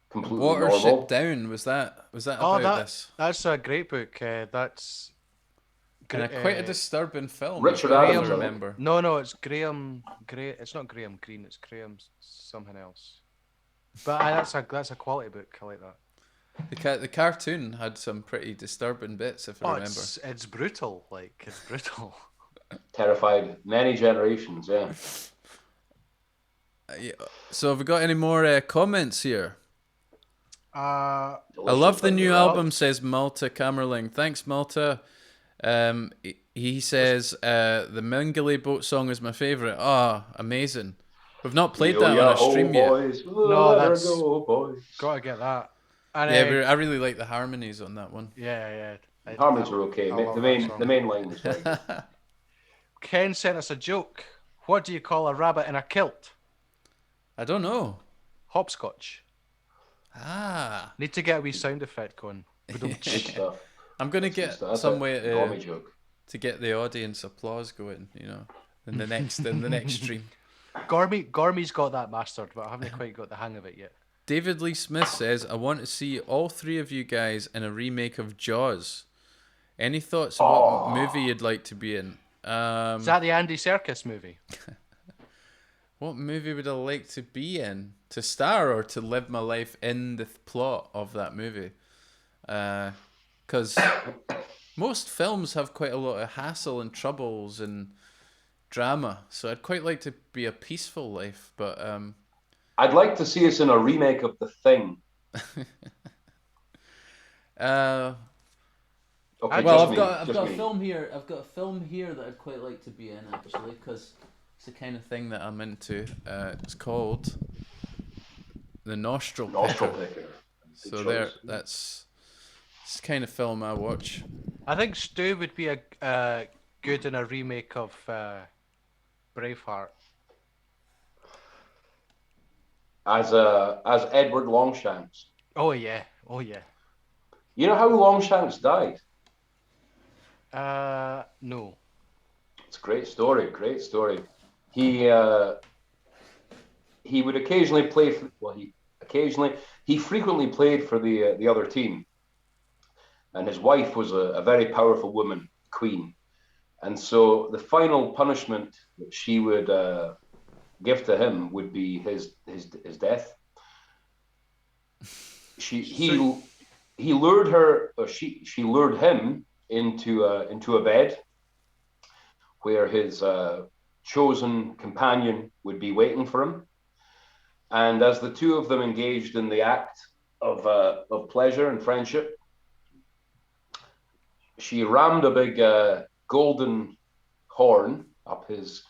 completely normal. Watership Down, was that about this? That's a great book. That's quite a disturbing film. Richard Adams, Adams, I remember. No, it's Graham. It's not Graham Greene. It's Graham something else. But that's a quality book. I like that. The cartoon had some pretty disturbing bits, if I remember. It's brutal. It's brutal. Terrified many generations. Yeah. So have we got any more comments here? I love the new album, says Malta Camerling. Thanks, Malta. He says the Mingally boat song is my favourite. Amazing. We've not played that on a stream yet. No, that's gotta get that. And, I really like the harmonies on that one. Yeah. Harmonies are okay. The main line was right. Ken sent us a joke. What do you call a rabbit in a kilt? I don't know. Hopscotch. Ah. Need to get a wee sound effect going. Good stuff. I'm going to That's good get stuff. That's some a way Gormy joke. to get the audience applause going, you know, in the next stream. Gormy's got that mastered, but I haven't quite got the hang of it yet. David Lee Smith says, I want to see all three of you guys in a remake of Jaws. Any thoughts on what movie you'd like to be in? Is that the Andy Serkis movie? What movie would I like to be in? To star or to live my life in the plot of that movie? Because most films have quite a lot of hassle and troubles and drama. So I'd quite like to be a peaceful life, but... I'd like to see us in a remake of The Thing. Okay, well, just I've got me. a film here. I've got a film here that I'd quite like to be in actually, because it's the kind of thing that I'm into. It's called The Nostril Picker. So that's the kind of film I watch. I think Stu would be a good in a remake of Braveheart. As Edward Longshanks. Oh yeah. You know how Longshanks died? No. It's a great story. He would occasionally play for, he frequently played for the other team, and his wife was a very powerful woman, queen, and so the final punishment that she would give to him would be his death. He lured her, or she lured him into a bed where his chosen companion would be waiting for him. And as the two of them engaged in the act of pleasure and friendship, she rammed a big golden horn up his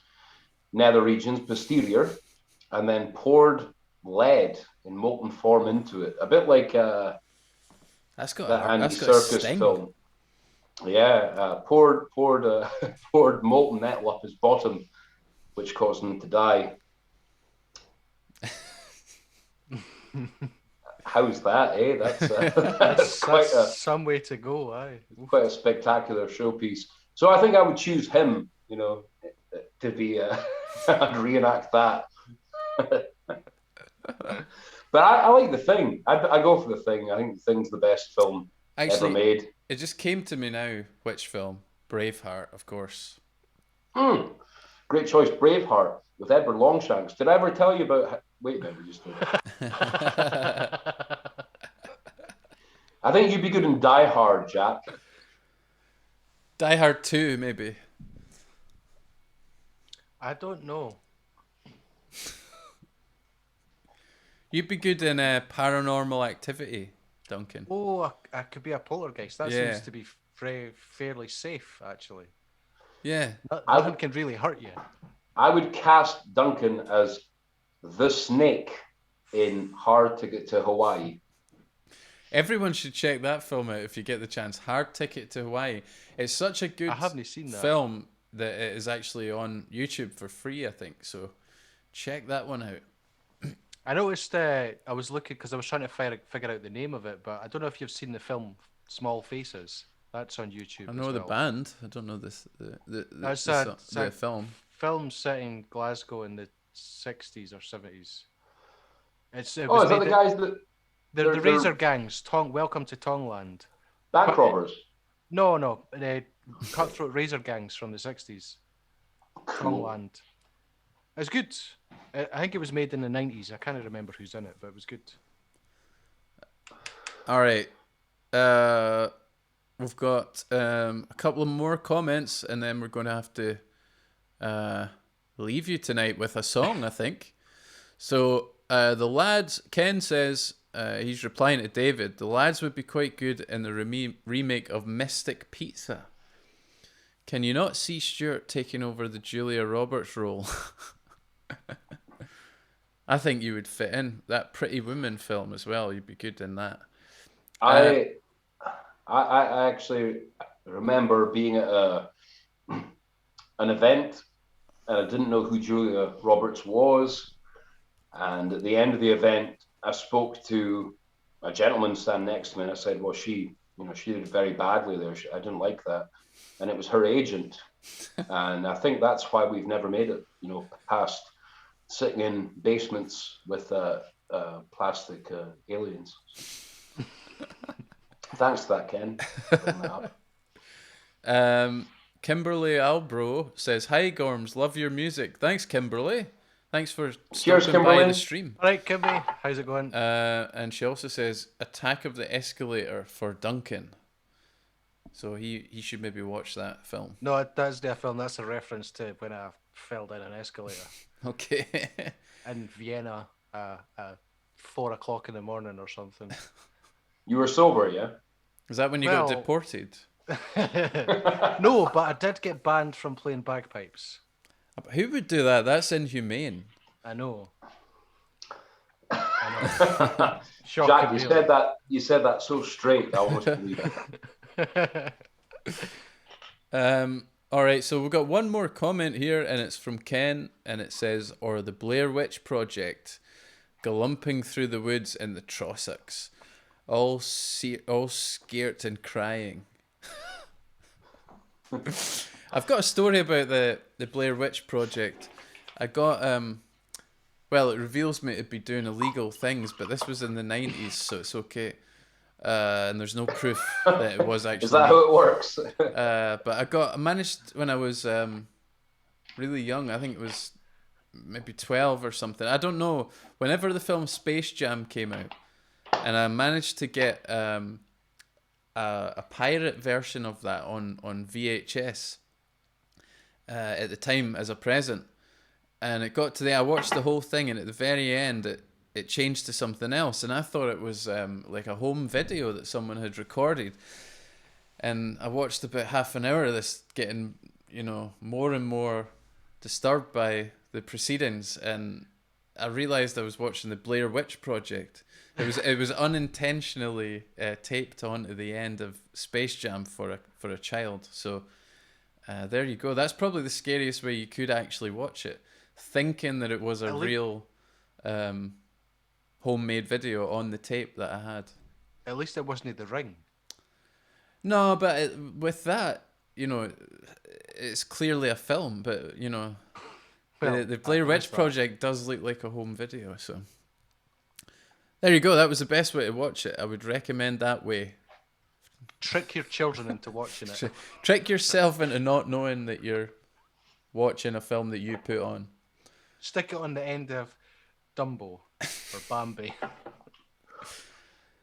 nether regions posterior, and then poured lead in molten form into it. A bit like that's got that Andy a Serkis sting. film. Yeah, poured molten metal up his bottom, which caused him to die. How's that, eh? That's quite some way to go, aye. Quite a spectacular showpiece. So I think I would choose him, you know, to be and reenact that. But I like The Thing. I go for The Thing. I think The Thing's the best film ever made. It just came to me now. Which film? Braveheart, of course. Great choice, Braveheart with Edward Longshanks. Did I ever tell you about? Wait a minute, just. I think you'd be good in Die Hard, Jack. Die Hard 2, maybe. I don't know. You'd be good in Paranormal Activity, Duncan. Oh, I could be a poltergeist. That seems to be fairly safe, actually. Yeah. Nothing can really hurt you. I would cast Duncan as the snake in Hard Ticket to Hawaii. Everyone should check that film out if you get the chance. Hard Ticket to Hawaii. It's such a good film that it is actually on YouTube for free, I think. So check that one out. I noticed I was looking because I was trying to figure out the name of it, but I don't know if you've seen the film Small Faces. That's on YouTube. I know the band. I don't know the film. Film set in Glasgow in the 60s or 70s. Is that the guys that... The Razor Gangs. Welcome to Tongland. Bank robbers? No. Cutthroat Razor Gangs from the 60s. Cool. Tongland. It's good. I think it was made in the 90s. I can't remember who's in it, but it was good. All right. We've got a couple of more comments, and then we're going to have to leave you tonight with a song, I think. So the lads, Ken says, he's replying to David, the lads would be quite good in the remake of Mystic Pizza. Can you not see Stewart taking over the Julia Roberts role? I think you would fit in that Pretty Woman film as well. You'd be good in that. I actually remember being at an event, and I didn't know who Julia Roberts was. And at the end of the event, I spoke to a gentleman stand next to me, and I said, well, she did very badly there. I didn't like that. And it was her agent. And I think that's why we've never made it, past sitting in basements with plastic aliens. Thanks to that, Ken. Kimberly Albro says, "Hi Gorms, love your music." Thanks, Kimberly. Thanks for Cheers, stopping by Kimberly. the stream. All right, Kimby, how's it going? And she also says, "Attack of the Escalator" for Duncan. So he should maybe watch that film. No, that's the film. That's a reference to when I fell down an escalator Okay. in Vienna at 4 o'clock in the morning or something. You were sober, yeah? Is that when you got Well- deported? No, but I did get banned from playing bagpipes. Who would do that? That's inhumane. I know. Jack, Shocking, you said that so straight, I almost believe it. All right, so we've got one more comment here, and it's from Ken, and it says, "Or the Blair Witch Project, galumping through the woods in the Trossachs, all scared and crying." I've got a story about the Blair Witch Project. I got well, it reveals me to be doing illegal things, but this was in the 90s, so it's okay. And there's no proof that it was actually. Is that how it works? But I managed when I was really young. I think it was maybe 12 or something. I don't know. Whenever the film Space Jam came out, and I managed to get a pirate version of that on VHS at the time as a present, and it got to I watched the whole thing, and at the very end it changed to something else, and I thought it was like a home video that someone had recorded, and I watched about half an hour of this, getting more and more disturbed by the proceedings, and I realized I was watching the Blair Witch Project. It was unintentionally taped onto the end of Space Jam for a child. So there you go. That's probably the scariest way you could actually watch it, thinking that it was a real homemade video on the tape that I had. At least it wasn't The Ring. No, but with that, it's clearly a film. But the Blair Witch Project does look like a home video. So. There you go. That was the best way to watch it. I would recommend that way. Trick your children into watching it. Trick yourself into not knowing that you're watching a film that you put on. Stick it on the end of Dumbo or Bambi.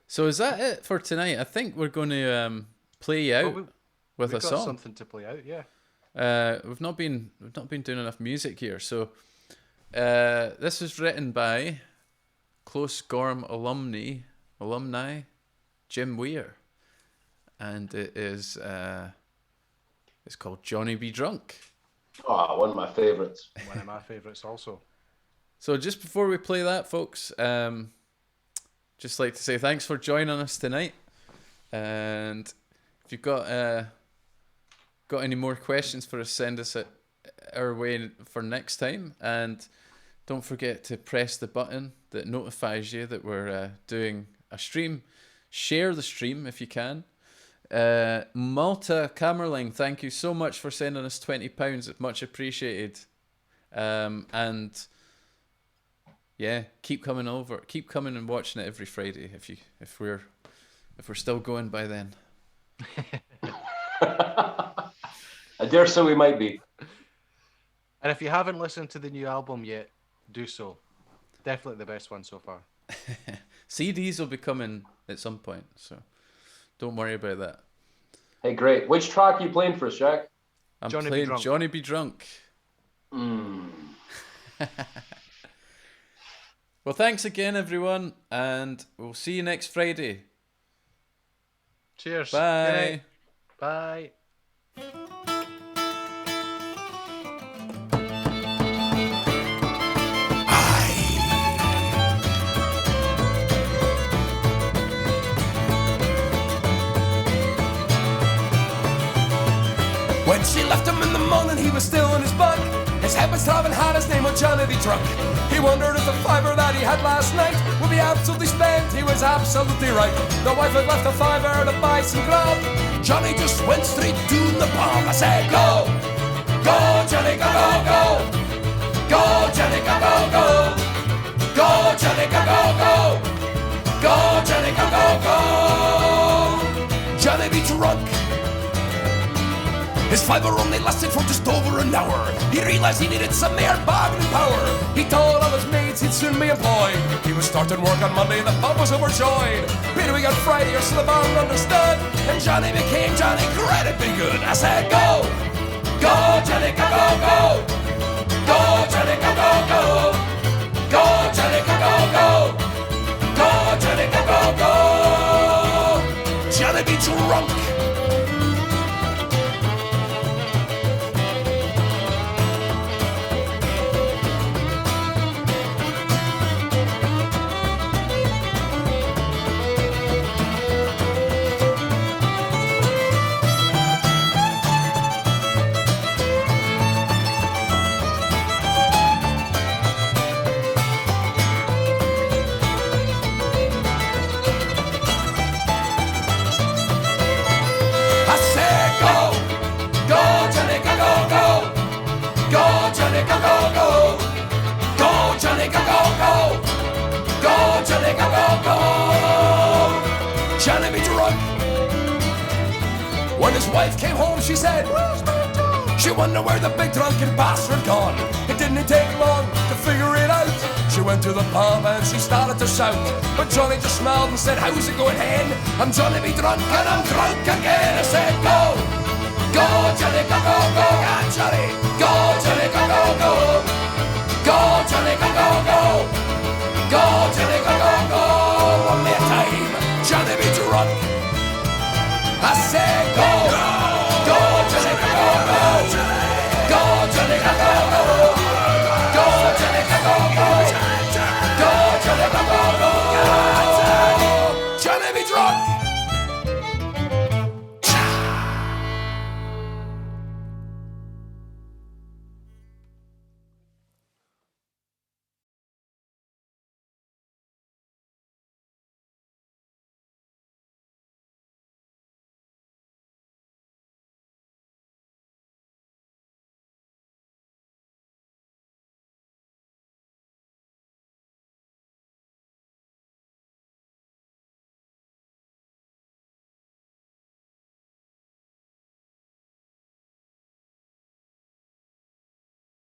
So is that it for tonight? I think we're going to play you out with a song. We've got something to play out, yeah. We've not been doing enough music here. So this was written by close Gorm alumni Jim Weir, and it is it's called Johnny Be Drunk. Oh, one of my favourites. One of my favourites also. So just before we play that, folks, just like to say thanks for joining us tonight, and if you've got any more questions for us, send us our way for next time, and don't forget to press the button that notifies you that we're doing a stream. Share the stream if you can. Malta Camerling, thank you so much for sending us £20. It's much appreciated. And yeah, keep coming and watching it every Friday if we're still going by then. I dare say we might be. And if you haven't listened to the new album yet, do so. Definitely the best one so far. CDs will be coming at some point, so don't worry about that. Hey, great. Which track are you playing for us, Jack? I'm Johnny Be playing Drunk. Johnny Be Drunk. Well, thanks again, everyone, and we'll see you next Friday. Cheers. Bye. Bye. When she left him in the morning, he was still in his bunk. His head was throbbing hard, his name was Johnny the Drunk. He wondered if the fiver that he had last night would be absolutely spent. He was absolutely right. The wife had left a fiver to buy some grub. Johnny just went straight to the pub. I said, go, go, Johnny, go, go, go. Go, Johnny, go, go, go. Go, Johnny, go, go, go. Go, Johnny, go, go, go. Johnny be drunk. His fiver only lasted for just over an hour. He realized he needed some mere bargaining power. He told all his mates he'd soon be employed. He was starting work on Monday, the pub was overjoyed. Midweek on Friday, or so the band understood. And Johnny became Johnny, great and be good. I said, go, go, Johnny, go, go, go. Go, Johnny, go, go, go. Go, Johnny, go, go, go. Go, Johnny, go, go, go. Johnny be drunk. Johnny, go, go, go. Go, Johnny, go, go, go. Go, Johnny, go, go, go. Johnny be drunk. When his wife came home, she said, where's my dog? She wondered where the big drunken bastard gone. It didn't take long to figure it out. She went to the pub and she started to shout. But Johnny just smiled and said, how's it going, hen? I'm Johnny be drunk and I'm drunk again. I said, go. Go, Johnny, go, go, go, yeah, Johnny. Go, Johnny, go, go, go. Go, Johnny, go, go, go. Go, Johnny, go, go, go. One more time, Johnny be drunk. I said, go. Go, Johnny, go, go, go. Go, Johnny, go, go, go. Go, Johnny, go, go, go. Go, Johnny, go, go, go. Johnny be drunk.